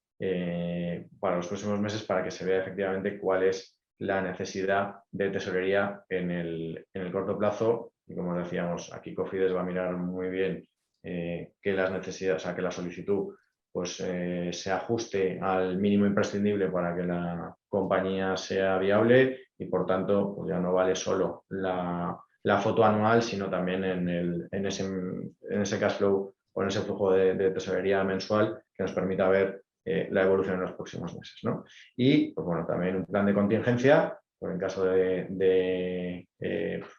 para los próximos meses para que se vea efectivamente cuál es la necesidad de tesorería en el corto plazo. Y como decíamos, aquí Cofides va a mirar muy bien que las necesidades, o sea, que la solicitud pues, se ajuste al mínimo imprescindible para que la compañía sea viable y por tanto pues ya no vale solo la foto anual, sino también en ese cash flow o en ese flujo de tesorería mensual que nos permita ver la evolución en los próximos meses, ¿no? Y pues bueno, también un plan de contingencia pues en caso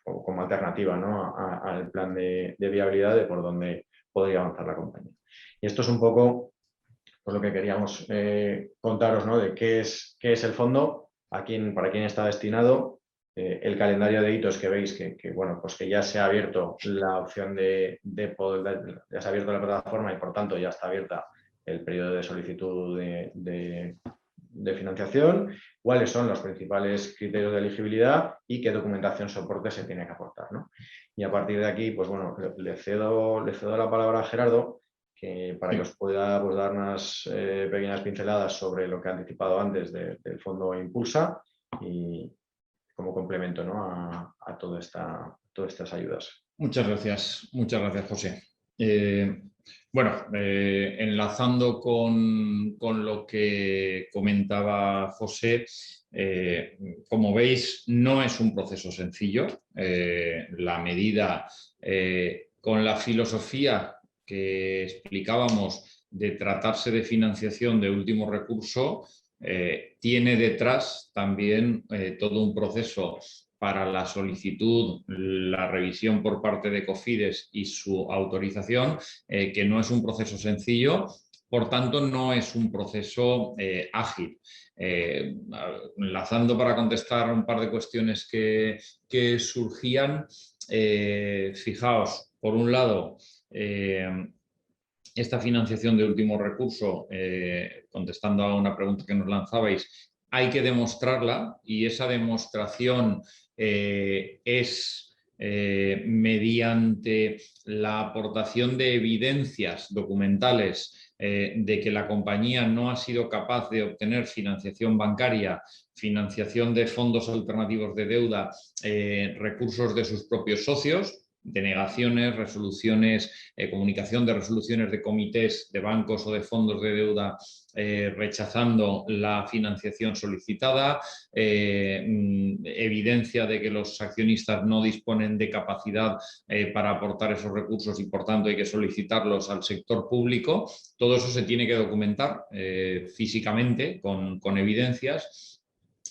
como alternativa, ¿no? al plan de viabilidad de por dónde podría avanzar la compañía. Y esto es un poco pues, lo que queríamos contaros, ¿no? De qué es el fondo, para quién está destinado, el calendario de hitos que veis que bueno, pues que ya se ha abierto la opción de poder, ya se ha abierto la plataforma y por tanto ya está abierta el periodo de solicitud de financiación, cuáles son los principales criterios de elegibilidad y qué documentación soporte se tiene que aportar, ¿no? Y a partir de aquí, pues bueno, le cedo la palabra a Gerardo para que os pueda pues, dar unas pequeñas pinceladas sobre lo que he anticipado antes del fondo Impulsa y como complemento, ¿no? a todas estas ayudas. Muchas gracias, José. Bueno, enlazando con lo que comentaba José, como veis, no es un proceso sencillo. La medida con la filosofía que explicábamos de tratarse de financiación de último recurso, tiene detrás también todo un proceso para la solicitud, la revisión por parte de Cofides y su autorización, que no es un proceso sencillo, por tanto no es un proceso ágil. Enlazando para contestar un par de cuestiones que surgían, fijaos, por un lado, esta financiación de último recurso, contestando a una pregunta que nos lanzabais, hay que demostrarla y esa demostración es mediante la aportación de evidencias documentales de que la compañía no ha sido capaz de obtener financiación bancaria, financiación de fondos alternativos de deuda, recursos de sus propios socios, denegaciones, resoluciones, comunicación de resoluciones de comités de bancos o de fondos de deuda rechazando la financiación solicitada, evidencia de que los accionistas no disponen de capacidad para aportar esos recursos y por tanto hay que solicitarlos al sector público. Todo eso se tiene que documentar físicamente con evidencias,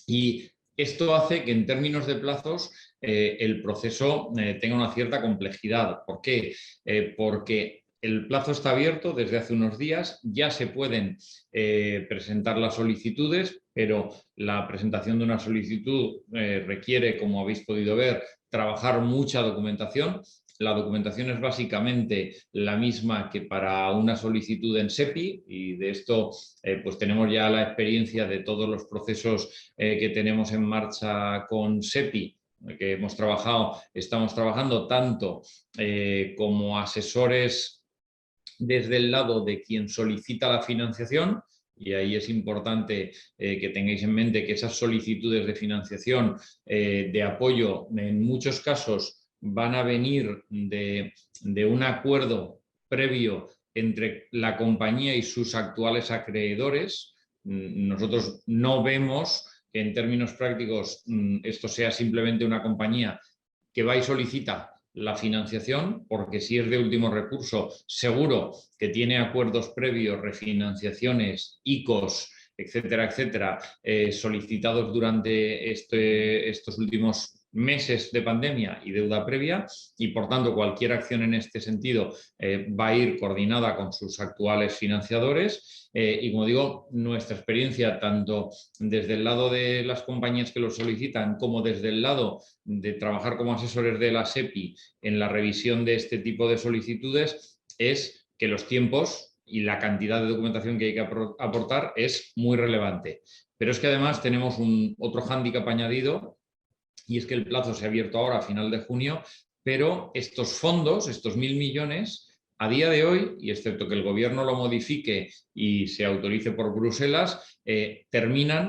y esto hace que en términos de plazos el proceso tenga una cierta complejidad. ¿Por qué? Porque el plazo está abierto desde hace unos días, ya se pueden presentar las solicitudes, pero la presentación de una solicitud requiere, como habéis podido ver, trabajar mucha documentación. La documentación es básicamente la misma que para una solicitud en SEPI, y de esto pues tenemos ya la experiencia de todos los procesos que tenemos en marcha con SEPI, que estamos trabajando tanto como asesores desde el lado de quien solicita la financiación, y ahí es importante que tengáis en mente que esas solicitudes de financiación de apoyo en muchos casos van a venir de un acuerdo previo entre la compañía y sus actuales acreedores. Nosotros no vemos que en términos prácticos esto sea simplemente una compañía que va y solicita la financiación, porque si es de último recurso, seguro que tiene acuerdos previos, refinanciaciones, ICOs, etcétera, etcétera, solicitados durante estos últimos meses de pandemia y deuda previa, y por tanto cualquier acción en este sentido va a ir coordinada con sus actuales financiadores. Y como digo, nuestra experiencia tanto desde el lado de las compañías que lo solicitan como desde el lado de trabajar como asesores de la SEPI en la revisión de este tipo de solicitudes es que los tiempos y la cantidad de documentación que hay que aportar es muy relevante. Pero es que además tenemos otro hándicap añadido, y es que el plazo se ha abierto ahora a final de junio, pero estos fondos, estos 1.000 millones, a día de hoy, y excepto que el gobierno lo modifique y se autorice por Bruselas,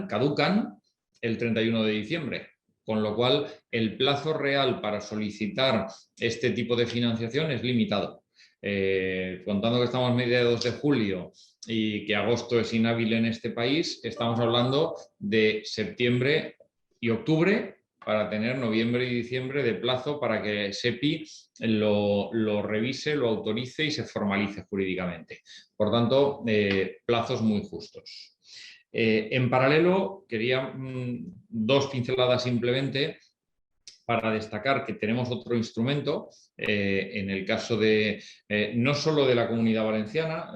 caducan el 31 de diciembre. Con lo cual, el plazo real para solicitar este tipo de financiación es limitado. Contando que estamos a mediados de julio y que agosto es inhábil en este país, estamos hablando de septiembre y octubre para tener noviembre y diciembre de plazo para que SEPI lo revise, lo autorice y se formalice jurídicamente. Por tanto, plazos muy justos. En paralelo, quería dos pinceladas simplemente para destacar que tenemos otro instrumento en el caso de no solo de la Comunidad Valenciana,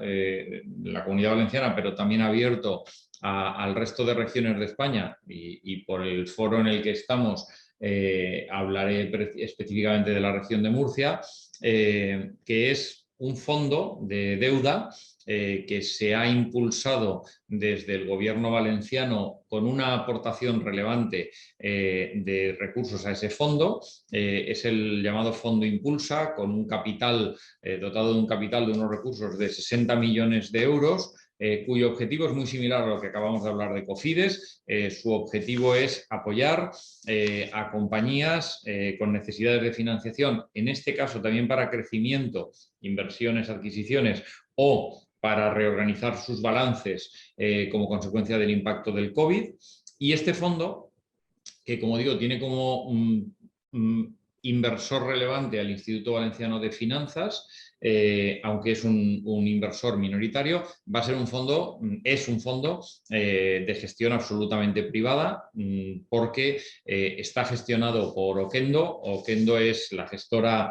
pero también abierto al resto de regiones de España, y por el foro en el que estamos hablaré específicamente de la región de Murcia, que es un fondo de deuda que se ha impulsado desde el gobierno valenciano con una aportación relevante de recursos a ese fondo. Es el llamado Fondo Impulsa, con un capital dotado de un capital de unos recursos de 60 millones de euros, cuyo objetivo es muy similar a lo que acabamos de hablar de Cofides. Su objetivo es apoyar a compañías con necesidades de financiación, en este caso también para crecimiento, inversiones, adquisiciones o para reorganizar sus balances como consecuencia del impacto del COVID. Y este fondo, que como digo, tiene como inversor relevante al Instituto Valenciano de Finanzas, aunque es un inversor minoritario, es un fondo de gestión absolutamente privada, porque está gestionado por Oquendo. Oquendo es la gestora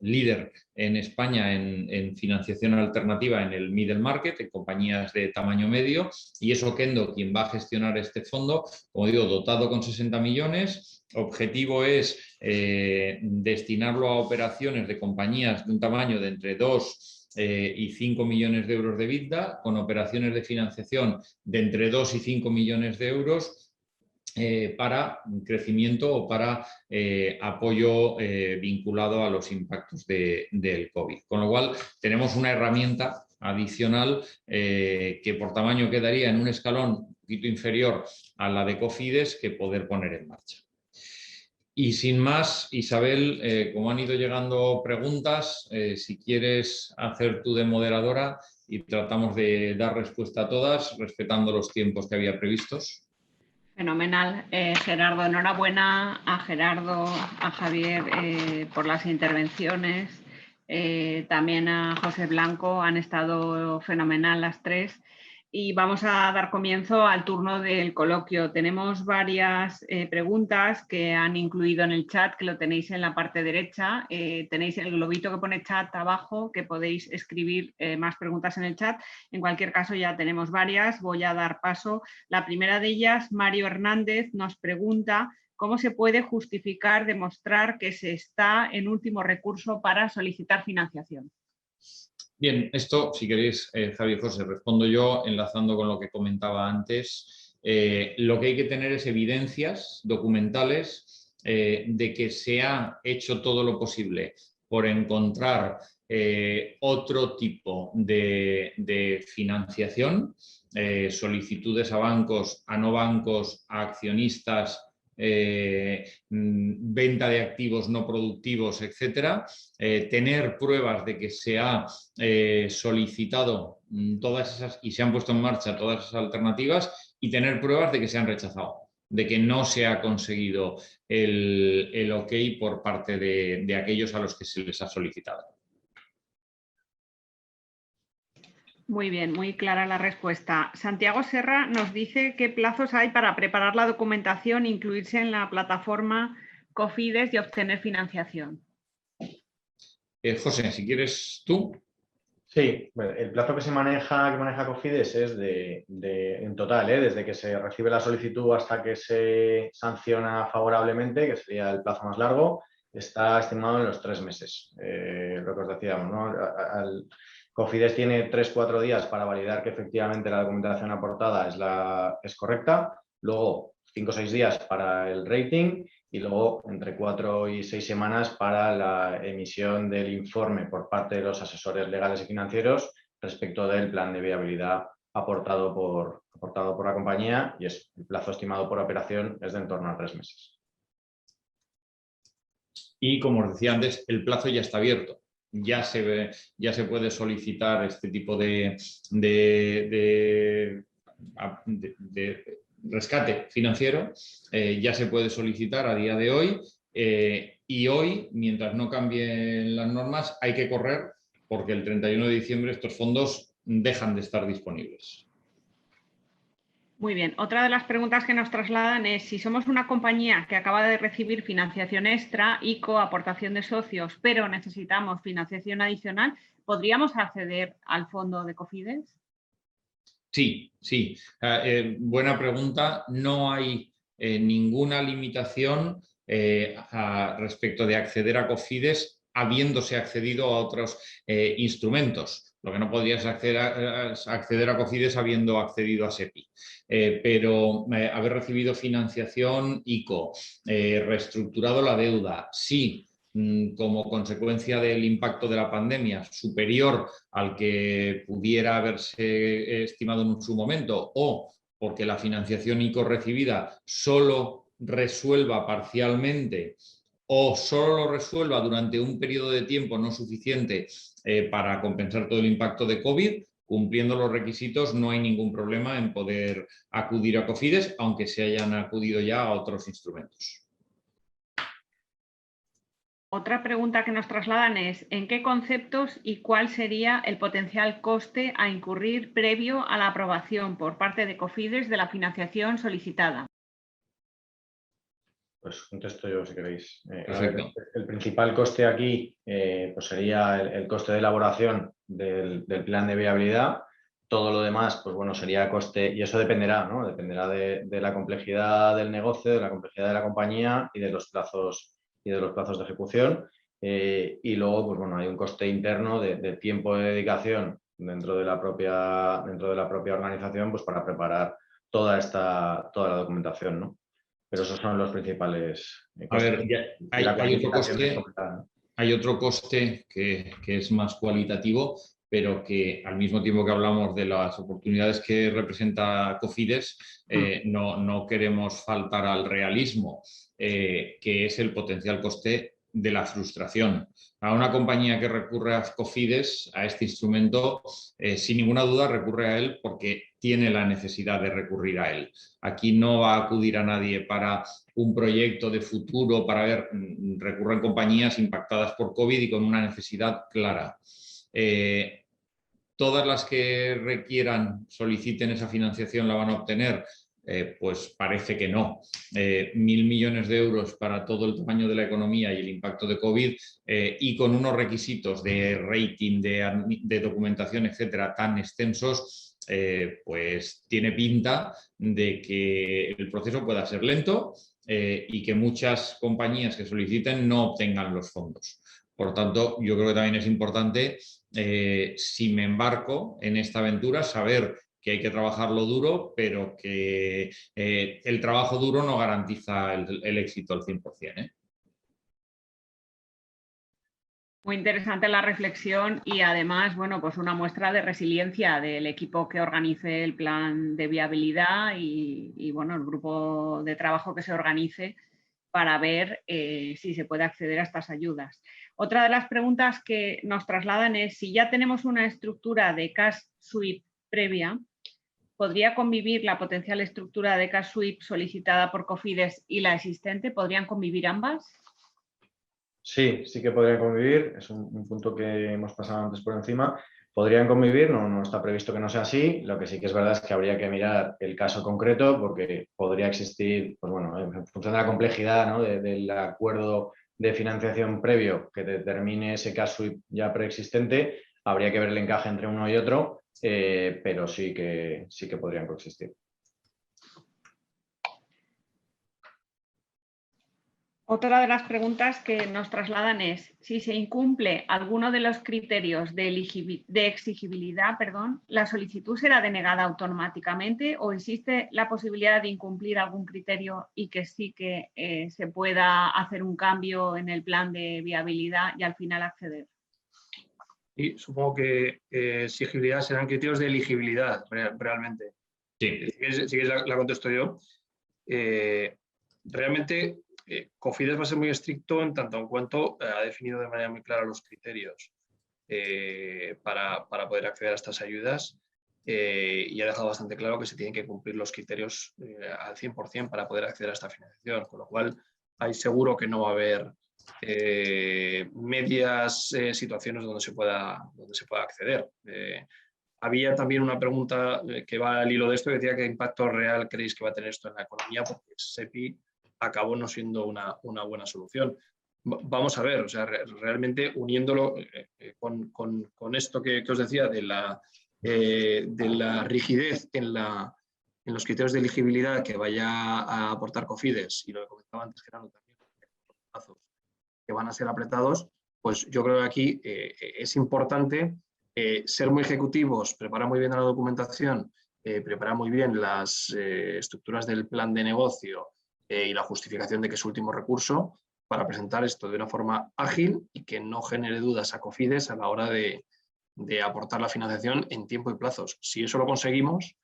líder en España en financiación alternativa en el middle market, en compañías de tamaño medio, y es Oquendo quien va a gestionar este fondo, como digo, dotado con 60 millones. Objetivo es destinarlo a operaciones de compañías de un tamaño de entre 2 y 5 millones de euros de EBITDA, con operaciones de financiación de entre 2 y 5 millones de euros para crecimiento o para apoyo vinculado a los impactos del COVID. Con lo cual, tenemos una herramienta adicional que por tamaño quedaría en un escalón un poquito inferior a la de Cofides, que poder poner en marcha. Y sin más, Isabel, como han ido llegando preguntas, si quieres hacer tú de moderadora y tratamos de dar respuesta a todas, respetando los tiempos que había previstos. Fenomenal. Gerardo, enhorabuena a Gerardo, a Javier por las intervenciones, también a José Blanco, han estado fenomenal las tres. Y vamos a dar comienzo al turno del coloquio. Tenemos varias preguntas que han incluido en el chat, que lo tenéis en la parte derecha. Tenéis el globito que pone chat abajo, que podéis escribir más preguntas en el chat. En cualquier caso, ya tenemos varias. Voy a dar paso. La primera de ellas, Mario Hernández, nos pregunta cómo se puede justificar, demostrar que se está en último recurso para solicitar financiación. Bien, esto, si queréis, Javi y José, respondo yo enlazando con lo que comentaba antes. Lo que hay que tener es evidencias documentales de que se ha hecho todo lo posible por encontrar otro tipo de financiación, solicitudes a bancos, a no bancos, a accionistas, venta de activos no productivos, etcétera, tener pruebas de que se ha solicitado todas esas y se han puesto en marcha todas esas alternativas y tener pruebas de que se han rechazado, de que no se ha conseguido el ok por parte de aquellos a los que se les ha solicitado. Muy bien, muy clara la respuesta. Santiago Serra nos dice qué plazos hay para preparar la documentación, incluirse en la plataforma Cofides y obtener financiación. José, si quieres tú. Sí, bueno, el plazo que maneja Cofides es en total, desde que se recibe la solicitud hasta que se sanciona favorablemente, que sería el plazo más largo, está estimado en los 3 meses. Lo que os decíamos, ¿no? Cofides tiene 3-4 días para validar que efectivamente la documentación aportada es correcta, luego 5 o 6 días para el rating y luego entre 4 y 6 semanas para la emisión del informe por parte de los asesores legales y financieros respecto del plan de viabilidad aportado por la compañía, y el plazo estimado por operación es de en torno a 3 meses. Y como os decía antes, el plazo ya está abierto. Ya se puede solicitar este tipo de rescate financiero, ya se puede solicitar a día de hoy, y hoy, mientras no cambien las normas, hay que correr porque el 31 de diciembre estos fondos dejan de estar disponibles. Muy bien. Otra de las preguntas que nos trasladan es si somos una compañía que acaba de recibir financiación extra, ICO, aportación de socios, pero necesitamos financiación adicional, ¿podríamos acceder al fondo de Cofides? Sí. Buena pregunta. No hay ninguna limitación respecto de acceder a Cofides habiéndose accedido a otros instrumentos. Lo que no podrías acceder a Cofides habiendo accedido a SEPI. Pero haber recibido financiación ICO, reestructurado la deuda, sí, como consecuencia del impacto de la pandemia superior al que pudiera haberse estimado en su momento, o porque la financiación ICO recibida solo resuelva parcialmente o solo lo resuelva durante un periodo de tiempo no suficiente para compensar todo el impacto de COVID, cumpliendo los requisitos, no hay ningún problema en poder acudir a Cofides, aunque se hayan acudido ya a otros instrumentos. Otra pregunta que nos trasladan es ¿en qué conceptos y cuál sería el potencial coste a incurrir previo a la aprobación por parte de Cofides de la financiación solicitada? Pues contesto yo si queréis. Perfecto. El principal coste aquí pues sería el coste de elaboración del plan de viabilidad. Todo lo demás, pues bueno, sería coste, y eso dependerá, ¿no? Dependerá de la complejidad del negocio, de la complejidad de la compañía y de los plazos de ejecución. Y luego, pues bueno, hay un coste interno de tiempo de dedicación dentro de la propia organización, pues para preparar toda la documentación, ¿no? Pero esos son los principales costes. A ver, hay otro coste que es más cualitativo, pero que al mismo tiempo que hablamos de las oportunidades que representa Cofides, no queremos faltar al realismo, que es el potencial coste de la frustración. A una compañía que recurre a Cofides, a este instrumento, sin ninguna duda recurre a él porque tiene la necesidad de recurrir a él. Aquí no va a acudir a nadie para un proyecto de futuro, para ver, recurren compañías impactadas por COVID y con una necesidad clara. Todas las que requieran, soliciten esa financiación, la van a obtener. Pues parece que no. 1.000 millones de euros para todo el tamaño de la economía y el impacto de COVID, y con unos requisitos de rating, de documentación, etcétera, tan extensos, pues tiene pinta de que el proceso pueda ser lento y que muchas compañías que soliciten no obtengan los fondos. Por lo tanto, yo creo que también es importante, si me embarco en esta aventura, saber que hay que trabajarlo duro, pero que el trabajo duro no garantiza el éxito al 100%. Muy interesante la reflexión y además, bueno, pues una muestra de resiliencia del equipo que organice el plan de viabilidad y bueno, el grupo de trabajo que se organice para ver si se puede acceder a estas ayudas. Otra de las preguntas que nos trasladan es si ya tenemos una estructura de cash sweep previa, ¿podría convivir la potencial estructura de cash sweep solicitada por Cofides y la existente? ¿Podrían convivir ambas? Sí, sí que podrían convivir. Es un punto que hemos pasado antes por encima. Podrían convivir, no está previsto que no sea así. Lo que sí que es verdad es que habría que mirar el caso concreto porque podría existir, pues bueno, en función de la complejidad, ¿no? del acuerdo de financiación previo que determine ese cash sweep ya preexistente, habría que ver el encaje entre uno y otro, pero sí que podrían coexistir. Otra de las preguntas que nos trasladan es si se incumple alguno de los criterios de exigibilidad, ¿la solicitud será denegada automáticamente o existe la posibilidad de incumplir algún criterio y que sí que se pueda hacer un cambio en el plan de viabilidad y al final acceder? Y supongo que exigibilidad serán criterios de elegibilidad realmente. Sí. Si quieres la contesto yo. Realmente Cofides va a ser muy estricto en tanto en cuanto ha definido de manera muy clara los criterios para poder acceder a estas ayudas y ha dejado bastante claro que se tienen que cumplir los criterios al 100% para poder acceder a esta financiación, con lo cual hay seguro que no va a haber medias situaciones donde se pueda acceder. Había también una pregunta que va al hilo de esto, que decía qué impacto real creéis que va a tener esto en la economía, porque SEPI acabó no siendo una buena solución. Vamos a ver, o sea, realmente uniéndolo con esto que os decía de la rigidez en los criterios de elegibilidad que vaya a aportar Cofides y lo que comentaba antes Gerardo también, los plazos que van a ser apretados, pues yo creo que aquí es importante ser muy ejecutivos, preparar muy bien la documentación, preparar muy bien las estructuras del plan de negocio y la justificación de que es último recurso para presentar esto de una forma ágil y que no genere dudas a Cofides a la hora de aportar la financiación en tiempo y plazos. Si eso lo conseguimos,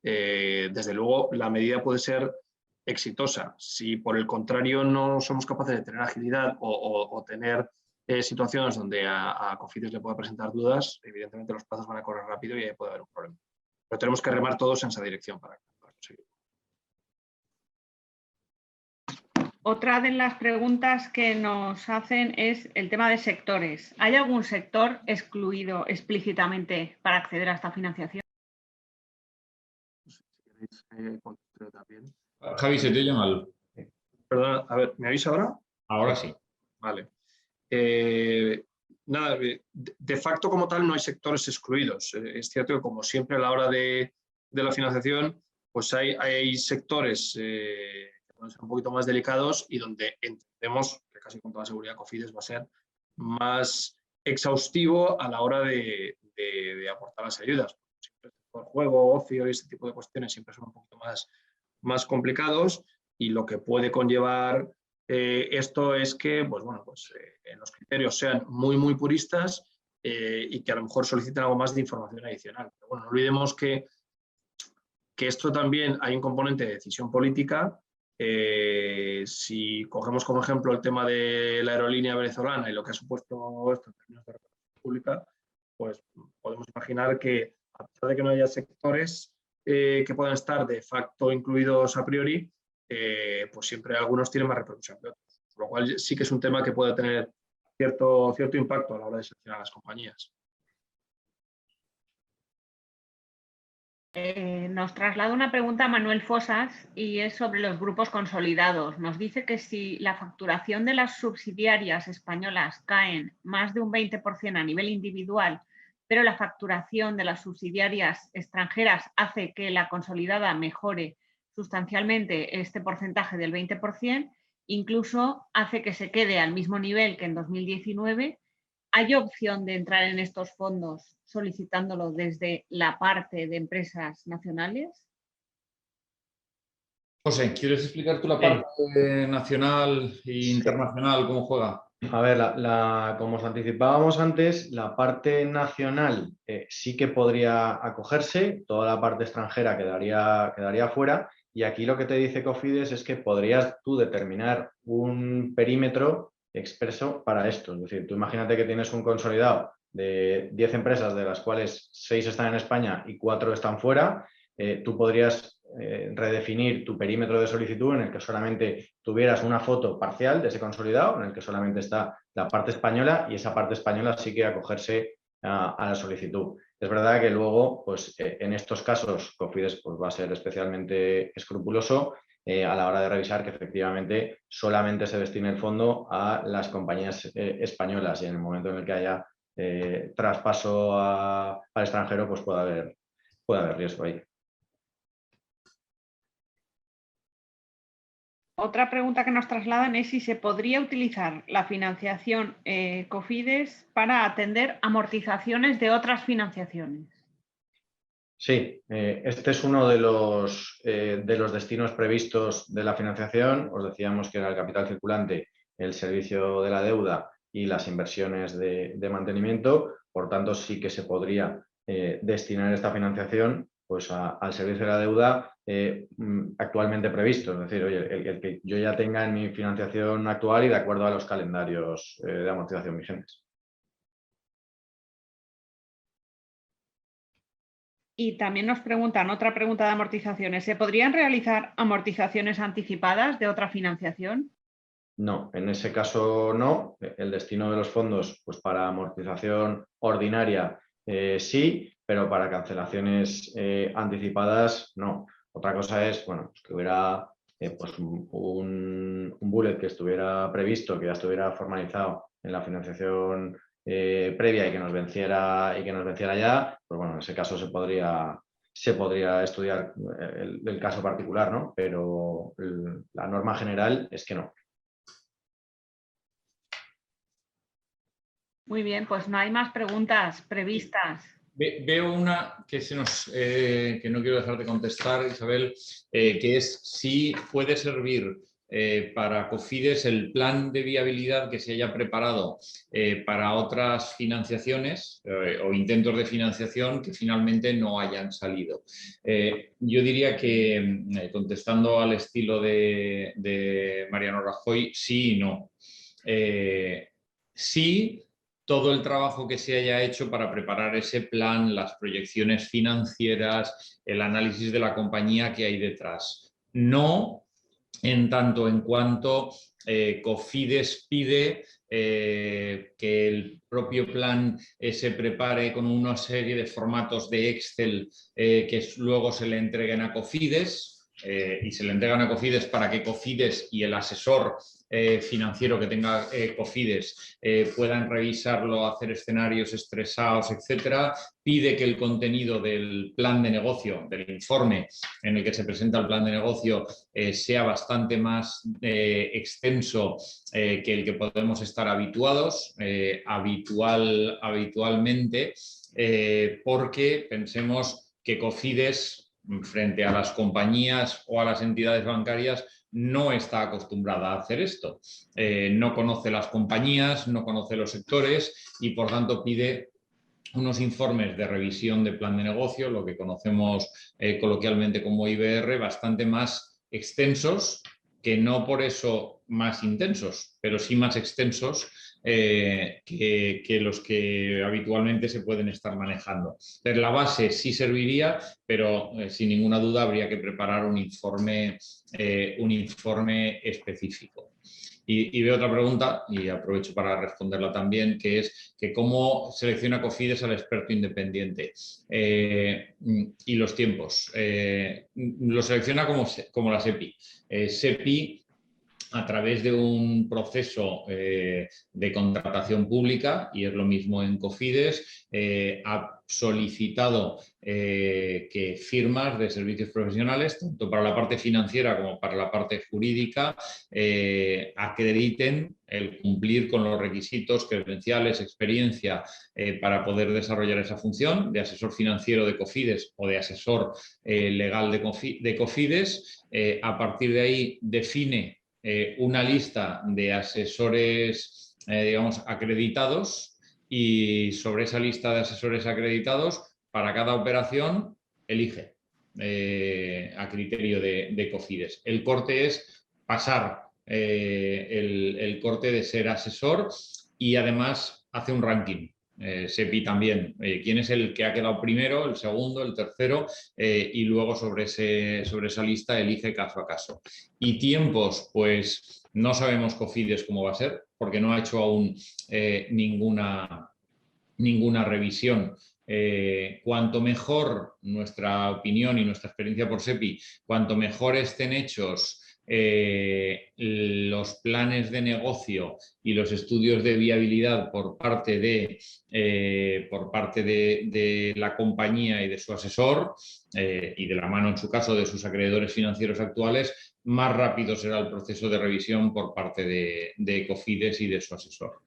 desde luego la medida puede ser exitosa. Si por el contrario no somos capaces de tener agilidad o tener situaciones donde a Cofides le pueda presentar dudas, evidentemente los plazos van a correr rápido y ahí puede haber un problema. Pero tenemos que remar todos en esa dirección para conseguirlo. Otra de las preguntas que nos hacen es el tema de sectores. ¿Hay algún sector excluido explícitamente para acceder a esta financiación? Si queréis, contesto también. Javi, se te oye mal. Perdona, a ver, ¿me avisa ahora? Ahora sí. Vale. Nada, de facto como tal no hay sectores excluidos. Es cierto que como siempre a la hora de la financiación, pues hay sectores que pueden ser un poquito más delicados y donde entendemos que casi con toda seguridad Cofides va a ser más exhaustivo a la hora de aportar las ayudas. Por juego, ocio y este tipo de cuestiones siempre son un poquito más complicados y lo que puede conllevar esto es que pues, bueno, pues, los criterios sean muy puristas y que a lo mejor soliciten algo más de información adicional. Pero bueno, no olvidemos que esto también hay un componente de decisión política. Si cogemos como ejemplo el tema de la aerolínea venezolana y lo que ha supuesto esto en términos de relación pública, pues podemos imaginar que a pesar de que no haya sectores que puedan estar de facto incluidos a priori, pues siempre algunos tienen más repercusión que otros. Por lo cual sí que es un tema que puede tener cierto impacto a la hora de seleccionar las compañías. Nos traslada una pregunta a Manuel Fosas y es sobre los grupos consolidados. Nos dice que si la facturación de las subsidiarias españolas caen más de un 20% a nivel individual, pero la facturación de las subsidiarias extranjeras hace que la consolidada mejore sustancialmente este porcentaje del 20%, incluso hace que se quede al mismo nivel que en 2019, ¿hay opción de entrar en estos fondos solicitándolo desde la parte de empresas nacionales? José, ¿quieres explicar tú la parte nacional e internacional, cómo juega? A ver, como os anticipábamos antes, la parte nacional sí que podría acogerse, toda la parte extranjera quedaría fuera, y aquí lo que te dice Cofides es que podrías tú determinar un perímetro expreso para esto. Es decir, tú imagínate que tienes un consolidado de 10 empresas, de las cuales 6 están en España y 4 están fuera. Tú podrías redefinir tu perímetro de solicitud en el que solamente tuvieras una foto parcial de ese consolidado, en el que solamente está la parte española, y esa parte española sí que acogerse a la solicitud. Es verdad que luego, pues en estos casos, Cofides pues, va a ser especialmente escrupuloso a la hora de revisar que efectivamente solamente se destine el fondo a las compañías españolas, y en el momento en el que haya traspaso al extranjero, pues puede haber riesgo ahí. Otra pregunta que nos trasladan es si se podría utilizar la financiación Cofides para atender amortizaciones de otras financiaciones. Sí, este es uno de los destinos previstos de la financiación. Os decíamos que era el capital circulante, el servicio de la deuda y las inversiones de mantenimiento. Por tanto, sí que se podría destinar esta financiación pues, al servicio de la deuda actualmente previsto. Es decir, oye, el que yo ya tenga en mi financiación actual y de acuerdo a los calendarios de amortización vigentes. Y también nos preguntan, otra pregunta de amortizaciones, ¿se podrían realizar amortizaciones anticipadas de otra financiación? No, en ese caso no. El destino de los fondos, pues para amortización ordinaria sí, pero para cancelaciones anticipadas no. Otra cosa es, bueno, pues que hubiera pues un bullet que estuviera previsto, que ya estuviera formalizado en la financiación previa y que nos venciera ya, pues bueno, en ese caso se podría estudiar el caso particular, ¿no? Pero la norma general es que no. Muy bien, pues no hay más preguntas previstas. Veo una que que no quiero dejar de contestar, Isabel, que es si puede servir para Cofides el plan de viabilidad que se haya preparado para otras financiaciones o intentos de financiación que finalmente no hayan salido. Yo diría que, contestando al estilo de Mariano Rajoy, sí y no. Sí, todo el trabajo que se haya hecho para preparar ese plan, las proyecciones financieras, el análisis de la compañía que hay detrás. No en tanto en cuanto Cofides pide que el propio plan se prepare con una serie de formatos de Excel que luego se le entreguen a Cofides. Y se le entregan a Cofides para que Cofides y el asesor financiero que tenga Cofides puedan revisarlo, hacer escenarios estresados, etcétera. Pide que el contenido del plan de negocio, del informe en el que se presenta el plan de negocio, sea bastante más extenso que el que podemos estar habituados habitualmente, porque pensemos que Cofides, frente a las compañías o a las entidades bancarias, no está acostumbrada a hacer esto. No conoce las compañías, no conoce los sectores y por tanto pide unos informes de revisión de plan de negocio, lo que conocemos coloquialmente como IBR, bastante más extensos, que no por eso más intensos, pero sí más extensos que los que habitualmente se pueden estar manejando. Entonces, la base sí serviría, pero sin ninguna duda habría que preparar un informe específico. Y veo otra pregunta, y aprovecho para responderla también, que es que cómo selecciona Cofides al experto independiente y los tiempos. Lo selecciona como la SEPI. SEPI, a través de un proceso de contratación pública, y es lo mismo en Cofides, ha solicitado que firmas de servicios profesionales, tanto para la parte financiera como para la parte jurídica, acrediten el cumplir con los requisitos, credenciales, experiencia para poder desarrollar esa función de asesor financiero de Cofides o de asesor legal de Cofides. A partir de ahí define una lista de asesores, digamos, acreditados, y sobre esa lista de asesores acreditados, para cada operación, elige a criterio de Cofides. El corte es pasar el corte de ser asesor y además hace un ranking. SEPI también, quién es el que ha quedado primero, el segundo, el tercero, y luego sobre esa lista elige caso a caso. Y tiempos, pues no sabemos Cofides cómo va a ser, porque no ha hecho aún ninguna revisión. Cuanto mejor nuestra opinión y nuestra experiencia por SEPI, cuanto mejor estén hechos los planes de negocio y los estudios de viabilidad por parte de la compañía y de su asesor, y de la mano, en su caso, de sus acreedores financieros actuales, más rápido será el proceso de revisión por parte de Cofides y de su asesor.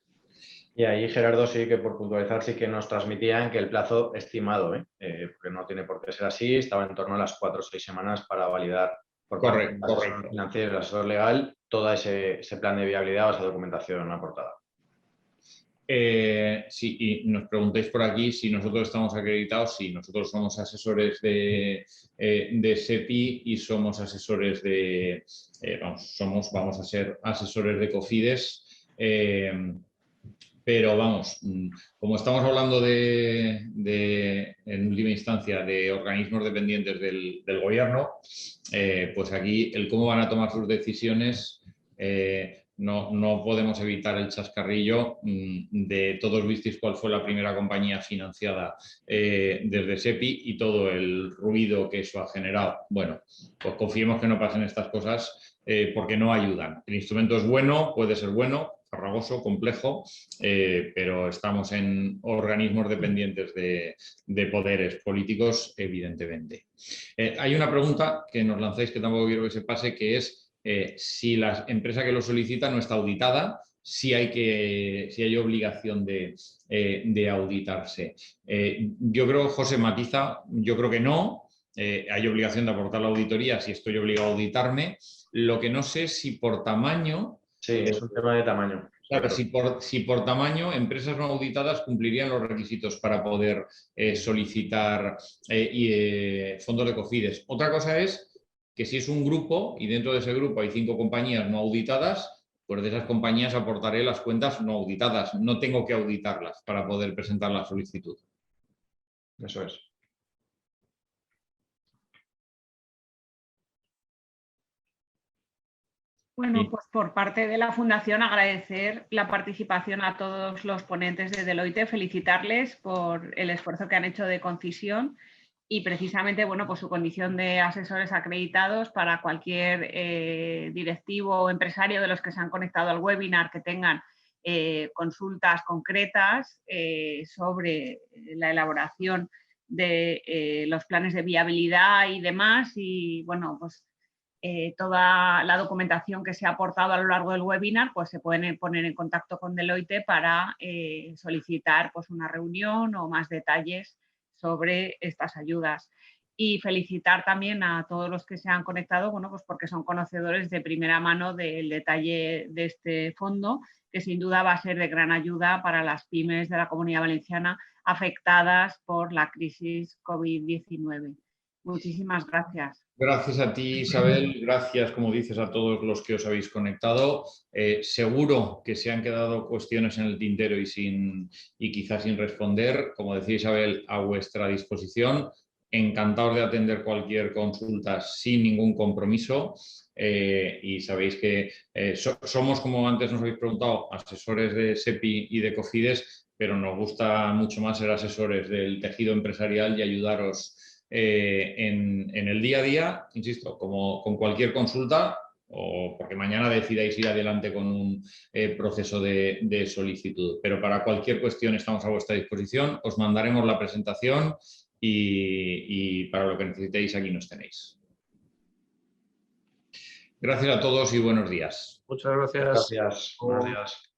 Y ahí, Gerardo, sí que por puntualizar, sí que nos transmitían que el plazo estimado, porque no tiene por qué ser así, estaba en torno a las 4 o 6 semanas para validar por parte del asesor financiero y el asesor legal todo ese plan de viabilidad o esa documentación aportada. Sí, y nos preguntáis por aquí si nosotros estamos acreditados. Sí, nosotros somos asesores de SEPI y somos asesores vamos a ser asesores de Cofides. Pero vamos, como estamos hablando en última instancia, de organismos dependientes del gobierno, pues aquí el cómo van a tomar sus decisiones, no podemos evitar el chascarrillo de todos visteis cuál fue la primera compañía financiada desde SEPI y todo el ruido que eso ha generado. Bueno, pues confiemos que no pasen estas cosas porque no ayudan. El instrumento es bueno, puede ser bueno, farragoso, complejo, pero estamos en organismos dependientes de poderes políticos, evidentemente. Hay una pregunta que nos lanzáis que tampoco quiero que se pase, que es si la empresa que lo solicita no está auditada, si hay obligación de auditarse. Yo creo, José matiza, yo creo que no. Hay obligación de aportar la auditoría si estoy obligado a auditarme. Lo que no sé es si por tamaño... Sí, es un tema de tamaño. Claro, si por tamaño, empresas no auditadas cumplirían los requisitos para poder solicitar fondos de Cofides. Otra cosa es que si es un grupo y dentro de ese grupo hay 5 compañías no auditadas, pues de esas compañías aportaré las cuentas no auditadas. No tengo que auditarlas para poder presentar la solicitud. Eso es. Bueno, pues por parte de la Fundación agradecer la participación a todos los ponentes de Deloitte, felicitarles por el esfuerzo que han hecho de concisión y precisamente, bueno, pues su condición de asesores acreditados para cualquier directivo o empresario de los que se han conectado al webinar que tengan consultas concretas sobre la elaboración de los planes de viabilidad y demás. Y bueno, pues toda la documentación que se ha aportado a lo largo del webinar, pues se pueden poner en contacto con Deloitte para solicitar pues una reunión o más detalles sobre estas ayudas. y felicitar también a todos los que se han conectado, bueno, pues porque son conocedores de primera mano del detalle de este fondo, que sin duda va a ser de gran ayuda para las pymes de la Comunidad Valenciana afectadas por la crisis COVID-19. Muchísimas gracias. Gracias a ti, Isabel. Gracias, como dices, a todos los que os habéis conectado. Seguro que se han quedado cuestiones en el tintero y quizás sin responder. Como decía Isabel, a vuestra disposición. Encantados de atender cualquier consulta sin ningún compromiso. Y sabéis que somos, como antes nos habéis preguntado, asesores de SEPI y de Cofides, pero nos gusta mucho más ser asesores del tejido empresarial y ayudaros en el día a día, insisto, como con cualquier consulta, o porque mañana decidáis ir adelante con un proceso de solicitud. Pero para cualquier cuestión estamos a vuestra disposición, os mandaremos la presentación y para lo que necesitéis aquí nos tenéis. Gracias a todos y buenos días. Muchas gracias. Gracias. Buenos días.